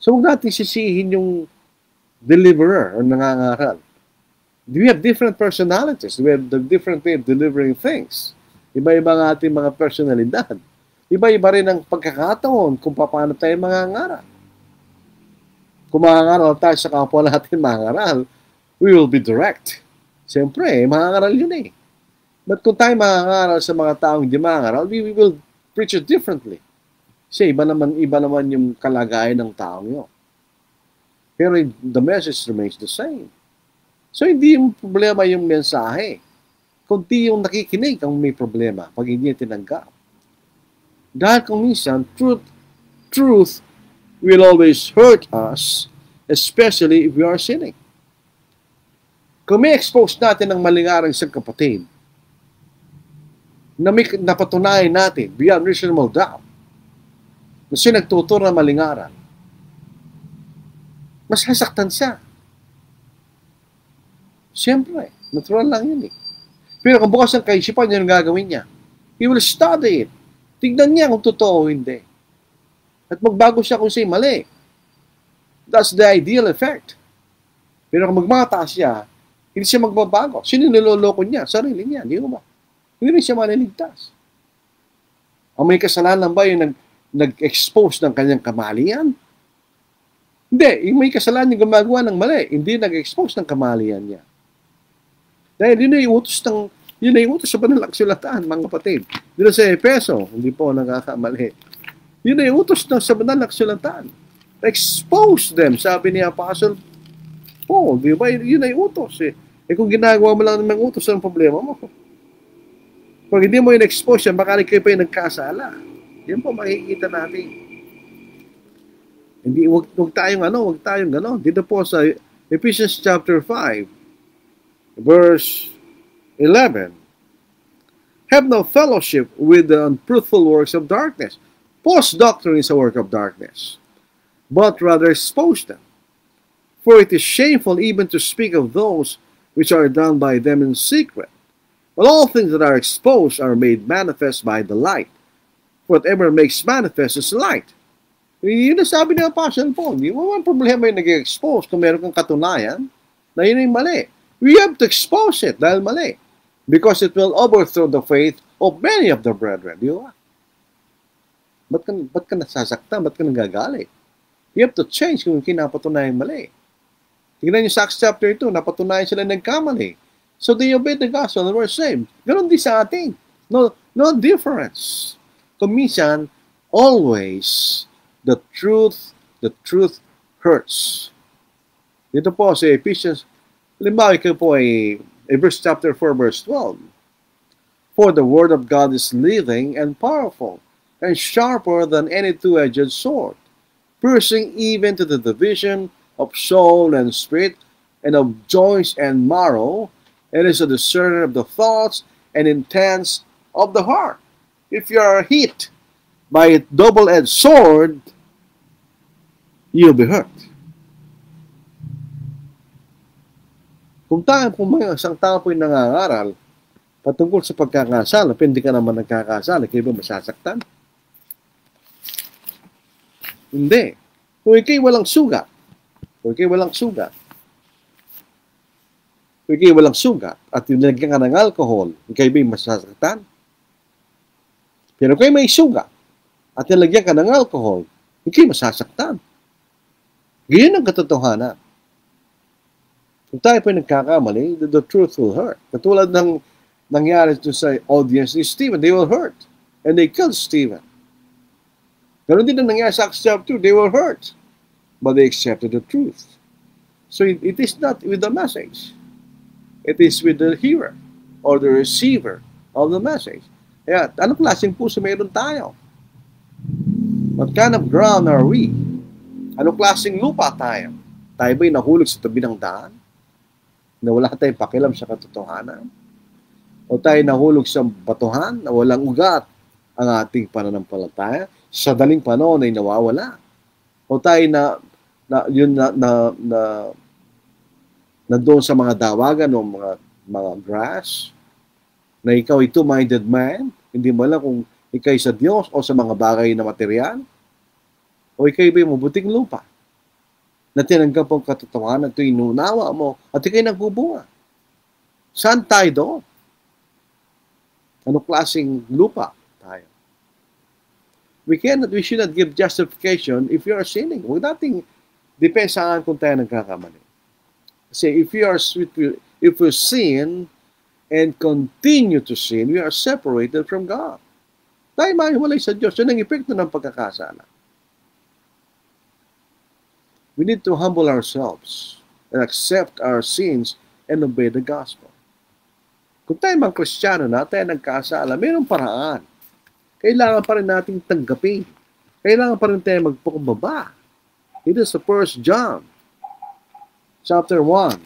So huwag natin sisihin yung deliverer o nangangaral. We have different personalities. We have the different way of delivering things. Iba-iba ang ating mga personalidad. Iba-iba rin ang pagkakataon kung paano tayo mangangaral. Kung mangangaral tayo sa kapwa natin mangangaral, we will be direct. Siyempre, mangangaral yun eh. But kung tayo mangangaral sa mga taong hindi mangangaral, we will preach it differently. Kasi iba naman yung kalagayan ng taong yun. Pero the message remains the same. So hindi yung problema yung mensahe. Kundi yung nakikinig ang may problema pag hindi tinanggap. Dahil kung minsan, truth will always hurt us, especially if we are sinning. Kung may expose natin ng malingarang isang kapatid, na may napatunayan natin, beyond reasonable doubt, na siya nagtuturo ng malingaran, mas hasaktan siya. Siyempre, natural lang yun eh. Pero kung bukas ang kaisipan niya, ang gagawin niya, he will study it. Tignan niya kung totoo o hindi. At magbago siya kung siya'y mali. That's the ideal effect. Pero kung magmataas siya, hindi siya magbabago. Sino niloloko niya? Sarili niya, di ba? Hindi rin siya maliligtas. Ang may kasalanan ba yung nag-expose ng kanyang kamalian? Hindi, yung may kasalanan yung gumagawa ng mali, hindi nag-expose ng kamalian niya. Dahil yun ay utos sa banal na kasulatan, mga kapatid. Dito sa Efeso, hindi po nakakamali. Yun ay utos sa banal na kasulatan. Expose them, sabi ni Apostle Paul. Di ba? Yun ay utos eh. Eh kung ginagawa mo lang ng utos, ang problema mo. Pag hindi mo yung expose yan, baka kayo pa yung nagkasala. Yan po makikita natin. Hindi, wag tayong gano'n. Dito po sa Ephesians chapter 5, verse 11. Have no fellowship with the unfruitful works of darkness. False doctrine is a work of darkness, but rather expose them. For it is shameful even to speak of those which are done by them in secret. But all things that are exposed are made manifest by the light. Whatever makes manifest is light. Yun ang sabi ng Apostle Paul. Hindi mo man problema yung nag-expose kung meron kang katunayan na yun yung mali. We have to expose it dahil mali. Because it will overthrow the faith of many of the brethren. Di ba? Ba't ka nasasaktan? Ba't ka nagagalit? You have to change kung kinapatunayan mali. Tingnan niyo sa Acts chapter 2, napatunayan sila nagkamali. So they obeyed the gospel and were saved. Ganon din sa atin. No difference. Kuminsan, always, the truth hurts. Dito po sa Ephesians, halimbawa ikaw po ay verse chapter 4, verse 12. For the word of God is living and powerful, and sharper than any two-edged sword, piercing even to the division of soul and spirit, and of joints and marrow, and is a discerner of the thoughts and intents of the heart. If you are hit by a double-edged sword, you'll be hurt. Kung isang tao po'y nangangaral patungkol sa pagkakasala, pero hindi ka naman nagkakasala, kayo ba masasaktan? Hindi. Kung ikaw'y walang sugat, kung ikaw'y walang sugat, at nilagyan ka ng alcohol, ikaw'y ba masasaktan? Pero kung may sugat, at nilagyan ka ng alcohol, ikaw'y masasaktan. Ganyan ang katotohanan. Kung tayo po'y nagkakamali, the truth will hurt. Katulad ng nangyari sa audience ni Stephen, they were hurt. And they killed Stephen. Ganon din ang nangyari sa Acts chapter 2, they were hurt. But they accepted the truth. So it is not with the message. It is with the hearer or the receiver of the message. Kaya, anong klaseng puso mayroon tayo? What kind of ground are we? Anong klaseng lupa tayo? Tayo ba'y nahulog sa tabi ng daan? Na wala tayong pakialam sa katotohanan? O tayo nahulog sa batuhan na walang ugat ang ating pananampalataya? Sa daling panahon ay nawawala? O tayo na doon sa mga dawagan o mga grass na ikaw ay two-minded man, hindi mo alam kung ikaw sa Diyos o sa mga bagay na material, o ikaw ba'y mabuting lupa na tinanggap ang katotohanan at inunawa mo at ikaw'y nagbubunga. Saan tayo doon? Anong klaseng lupa tayo? We should not give justification if you are sinning. Huwag nating depensaan kung tayo nagkakamali. Kasi if we sin and continue to sin, we are separated from God. Tayo mahiwalay sa Diyos. Yan ang epekto ng pagkakasala. We need to humble ourselves and accept our sins and obey the gospel. Kung tayo mga Kristiyano na tayo nagkasala, mayroong paraan. Kailangan pa rin nating tanggapin. Kailangan pa rin tayo magpakumbaba. It is the 1 John, chapter 1,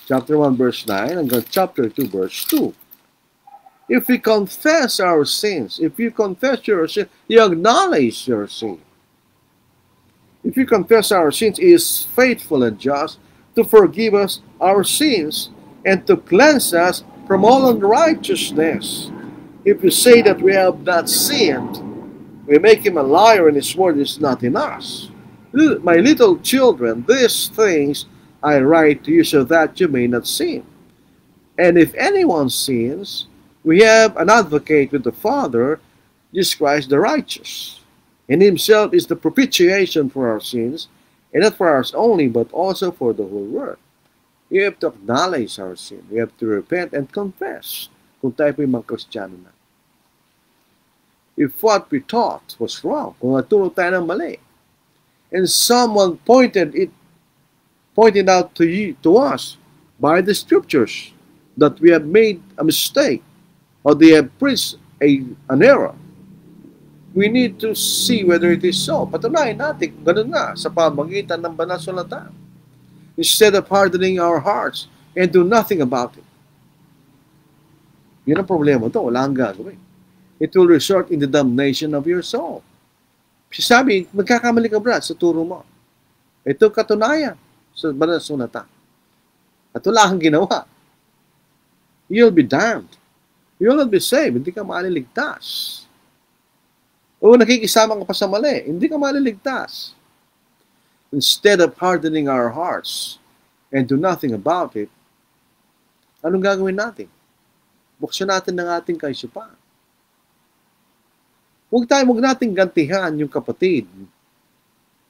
chapter 1, verse 9, hanggang chapter 2, verse 2. If we confess our sins, if you confess your sin, you acknowledge your sin. If we confess our sins, He is faithful and just to forgive us our sins and to cleanse us from all unrighteousness. If we say that we have not sinned, we make Him a liar and His word is not in us. My little children, these things I write to you so that you may not sin. And if anyone sins, we have an advocate with the Father, Jesus Christ the righteous. And Himself is the propitiation for our sins, and not for ours only, but also for the whole world. We have to acknowledge our sin. We have to repent and confess kung tayo po'y mga Kristiyano na. If what we taught was wrong, kung naturo tayo ng mali, and someone pointed out to us by the scriptures that we have made a mistake, or they have preached an error, we need to see whether it is so. Patunayan natin kung ganun nga sa pamagitan ng banal sulatan. Instead of hardening our hearts and do nothing about it. Yun ang problema ito. Wala kang gagawin. It will result in the damnation of your soul. Sabi, magkakamali ka brad sa turo mo. Ito katunayan sa banal sulatan. At wala kang ginawa. You'll be damned. You'll not be saved. Hindi ka maliligtas. O nakikisama ka pa sa mali, hindi ka maliligtas. Instead of hardening our hearts and do nothing about it, anong gagawin natin? Buksan natin ng ating kaisipan. Huwag nating gantihan yung kapatid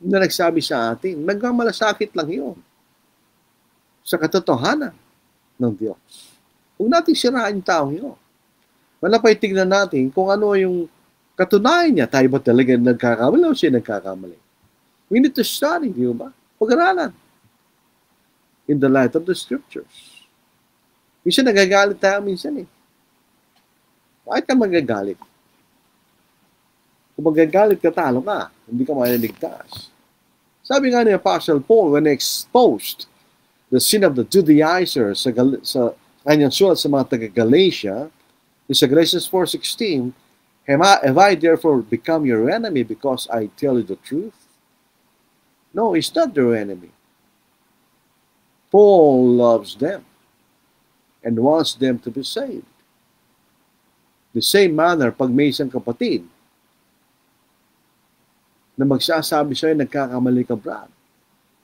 na nagsabi sa atin. Nagmamalasakit lang yun sa katotohanan ng Diyos. Huwag nating siraan yung tao yun. Malapay tignan natin kung ano yung katunayan niya. Tayo ba talaga nagkakamali o siya nagkakamali? We need to study, di ba? Pag-aralan in the light of the scriptures. Minsan nagagalit tayo minsan eh. Bakit ka magagalit? Kung magagalit ka, talo ka. Hindi ka maliligtas. Sabi nga ni Apostle Paul when exposed the sin of the Judaizers sa kanyang sulat sa mga taga-Galatia, sa Galatians 4:16, have I therefore become your enemy because I tell you the truth? No, he's not your enemy. Paul loves them and wants them to be saved. The same manner, pag may isang kapatid na magsasabi sa'yo, nagkakamali ka, Brad.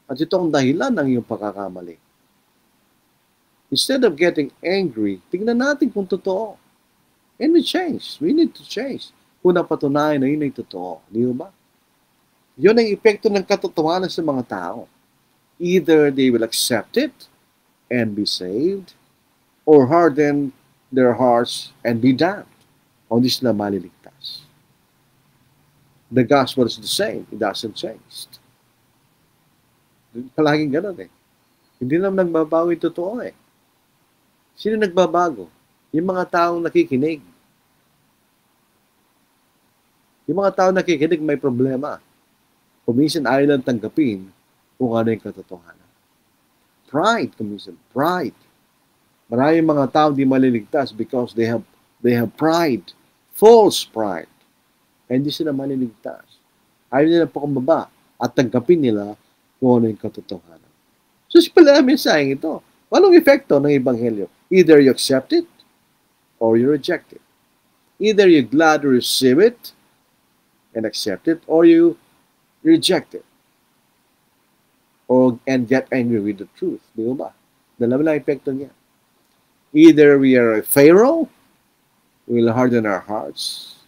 At ito ang dahilan ng iyong pagkakamali. Instead of getting angry, tingnan natin kung totoo. And we change. We need to change. Kung napatunayan na yun ay totoo. Di ba? Yun ang epekto ng katotohanan sa mga tao. Either they will accept it and be saved, or harden their hearts and be damned. O hindi sila maliligtas. The gospel is the same. It doesn't change. Palaging ganun eh. Hindi naman nagbabago yung totoo eh. Sino nagbabago? Yung mga taong nakikinig. Yung mga taong nakikinig may problema. Kuminsan ayaw lang tanggapin kung ano yung katotohanan. Pride, kuminsan. Pride. Maraming mga tao di maliligtas because they have pride. False pride. Hindi sila maliligtas. Ayaw nila pakumbaba at tanggapin nila kung ano yung katotohanan. So, si pala mensaheng ito. Anong epekto ng Ebanghelyo? Either you accept it or you reject it. Either you glad to receive it and accept it, or you reject it and get angry with the truth. Di ba? Dalawa lang epekto niya. Either we are a Pharaoh, we will harden our hearts,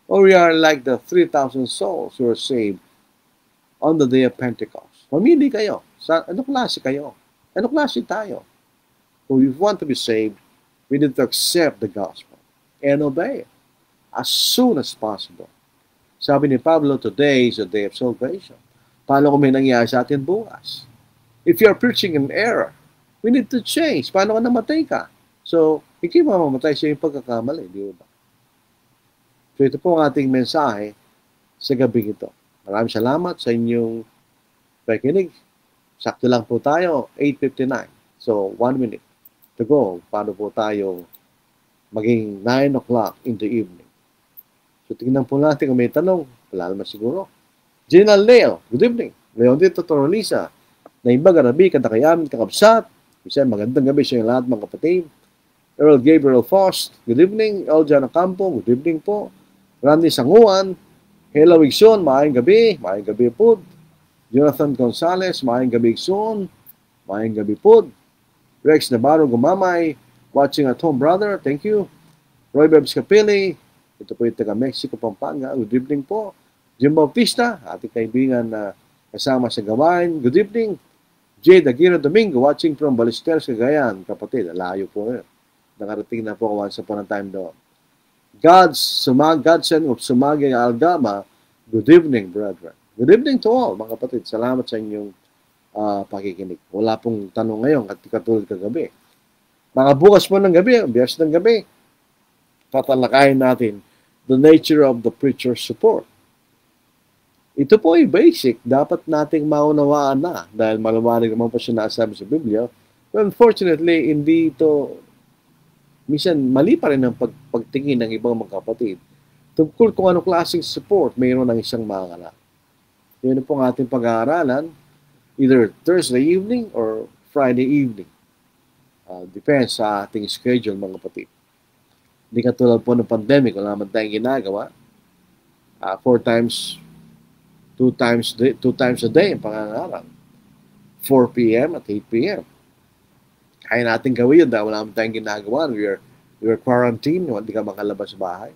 or we are like the 3,000 souls who are saved on the day of Pentecost. Pamili kayo. Ano klase kayo? Ano klase tayo? If we want to be saved, we need to accept the gospel and obey it as soon as possible. Sabi ni Pablo, today is the day of salvation. Paano kung may nangyari sa atin bukas? If you are preaching in error, we need to change. Paano ka namatay ka? So, hindi mamamatay sa iyong pagkakamali, di ba? So, ito po ang ating mensahe sa gabing ito. Maraming salamat sa inyong pakikinig. Sakto lang po tayo, 8:59. So, 1 minute to go. Paano po tayo maging 9 o'clock in the evening? So, tingnan po natin kung may tanong. Wala naman siguro. General Leo, good evening. Leon dito, Torolisa. Na iba, garabi, kadakayamin, kakabsat. Isa, magandang gabi sa lahat mga kapatid. Earl Gabriel Faust, good evening. Eljan Acampo, good evening po. Randy Sanguan, hello Igsoon, maayong gabi. Maayong gabi po. Jonathan Gonzalez, maayong gabi Igsoon. Maayong gabi po. Rex Navarro Gumamay, watching at home brother, thank you. Roy Bebs Capili, ito po yung taga Mexico, Pampanga, good evening po. Jim Bautista, ating kaibigan na kasama sa gawain, good evening. Jay Daguirre Domingo, watching from Ballesteros, Cagayan, kapatid, layo po yun. Nakarating na po once upon a time doon. Godson of Sumagi Algama, good evening, brethren. Good evening to all, mga kapatid. Salamat sa inyong pakikinig. Wala pong tanong ngayon at katulad kagabi. Mga bukas po ng gabi, biyas ng gabi, tatalakayin natin the nature of the preacher's support. Ito po ay basic. Dapat nating maunawaan na dahil malumanag naman po siya nasabi sa Biblia. But unfortunately, hindi ito minsan mali pa rin ang pagtingin ng ibang mga kapatid tungkol kung anong klaseng support mayroon ng isang manganak. Yun po ang ating pag-aaralan either Thursday evening or Friday evening. Depends sa ating schedule mga kapatid. Hindi katulad po ng pandemic, wala naman tayong ginagawa. 2 times a day ang pangangaral. 4 p.m. at 8 p.m. Kaya natin gawin yun dahil wala naman tayong ginagawa. We are quarantined, hindi ka makalabas sa bahay.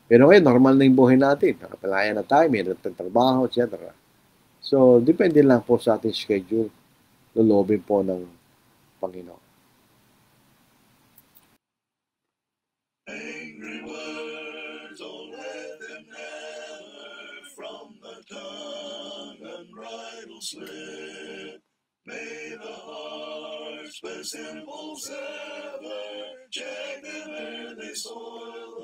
Pero ngayon, normal na yung buhay natin. Nakapalaya na tayo, may nagtatrabaho, etc. So, depende lang po sa ating schedule. Lulobin po ng Panginoon. angry words, oh, let them never from the tongue unbridled slip. May the heart's best impulse ever check them ere they soil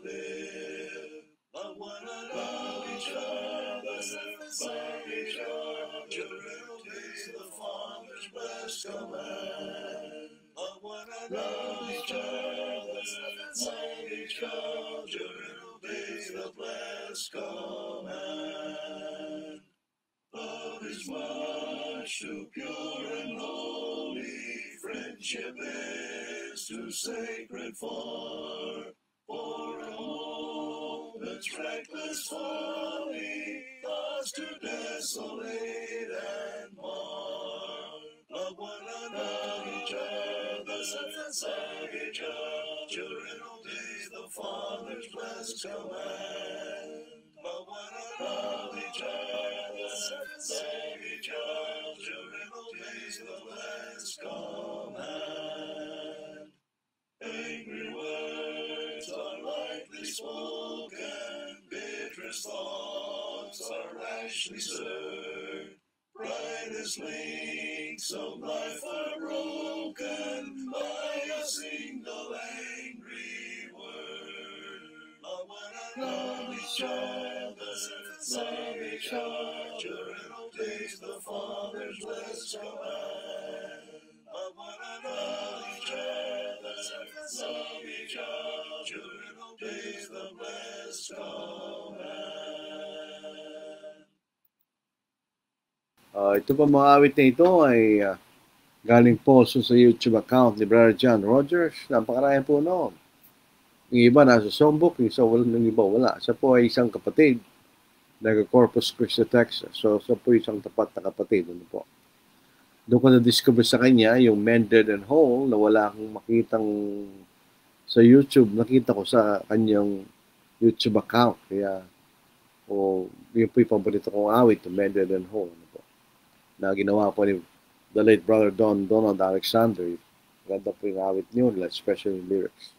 the lip. Love one another, love each other, love each other, children obey the Father's blessed command. Love one another, love each other, love each other, children obey the blessed command. Love is much too pure and holy, friendship is too sacred for a moment's reckless folly, us to desolate and mar. Love one another, each other, love each other, children obey the Father's blessed command. Love one another, each other, love each other, children obey the blessed command. Angry words are lightly spoken, bitterest thoughts are rashly stirred. Brightest links of life are broken by a single angry word. Love one another, each other, love each other, and obey the Father's blessed command. Love one another, each other, love each other, and obey the blessed command. Ito pa mga awit na ito ay galing po sa YouTube account ni Brother John Rogers. Napakarami po noon. Yung iba nasa songbook, yung iba wala. Siya po ay isang kapatid, nag-Corpus Christi, Texas. So, siya po isang tapat na kapatid. Ano po. Doon ko na-discover sa kanya yung Mended and Whole na wala akong makitang sa YouTube. Nakita ko sa kanyang YouTube account. Kaya, yun po yung paborito kong awit, yung Mended and Whole. Ano po. Na ginawa po ni the late Brother Donald Alexander. Ganda po yung awit niyo, especially yung lyrics.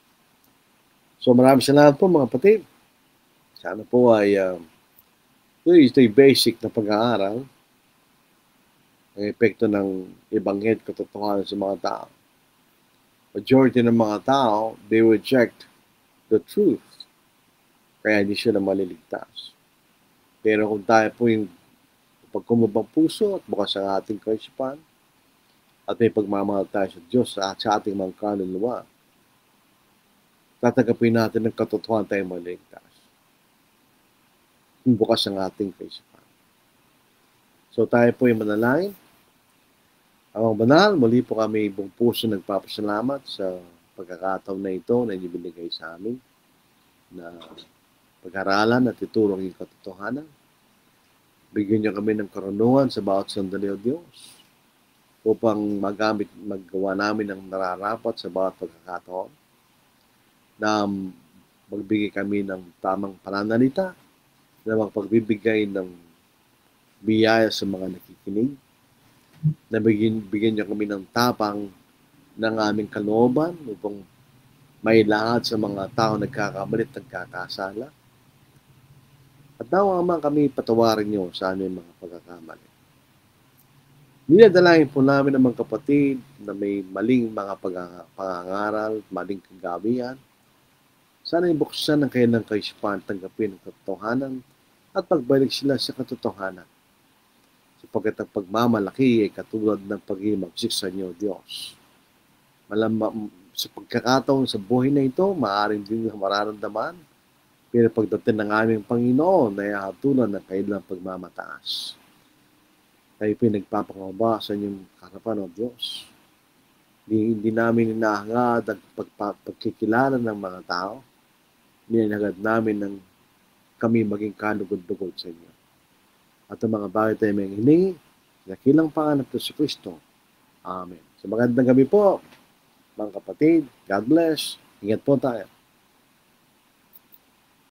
So maraming salamat po mga kapatid. Sana po ay ito yung basic na pag-aaral ang epekto ng Ebanghelyo katotohanan sa mga tao. Majority ng mga tao, they reject the truth. Kaya hindi sila maliligtas. Pero kung tayo po yung pagkumubang puso at bukas ang ating kaisipan at may pagmamahal tayo sa Diyos at sa ating mga kaluluwa, tatanggapin natin ng katotohanan tayo maligtas. Kung bukas ang ating kaisipan. So tayo po yung manalangin. Amang banal, muli po kami buong puso nagpapasalamat sa pagkakataon na ito na inibigay sa amin na pag-aralan at iturong yung katotohanan. Bigyan niyo kami ng karunungan sa bawat sandali o Diyos upang maggawa namin ng nararapat sa bawat pagkakataon na magbigay kami ng tamang pananalita na magpagbibigay ng biyaya sa mga nakikinig na bigyan niyo kami ng tapang ng aming kalooban upang may lahat sa mga tao nagkakamalit at nagkakasala. At nawa man kami patawarin niyo sa aming mga pagkakamali. Dinadalangin po namin ang mga kapatid na may maling mga pangangaral, maling kagawian. Sana ibuksan ang kanilang kaisipan, tanggapin ang katotohanan at pagbalik sila sa katotohanan. Sapagkat ang pagmamalaki ay katulad ng pag-imagsik sa inyo, Diyos. Sa pagkakataon sa buhay na ito, maaaring din mararamdaman. Pero pagdating ng aming Panginoon, ay hatulan ng kailang pagmamataas. Tayo pinagpapangaba sa inyong harapan, O Diyos. Hindi namin inahangad ang pagkikilala ng mga tao. Ninahangad namin ng kami maging kalugod-lugod sa inyo. At ang mga bagay tayo may hiningi, nakilang pangalan ng Kristo. Amen. So magandang gabi po, mga kapatid. God bless. Ingat po tayo.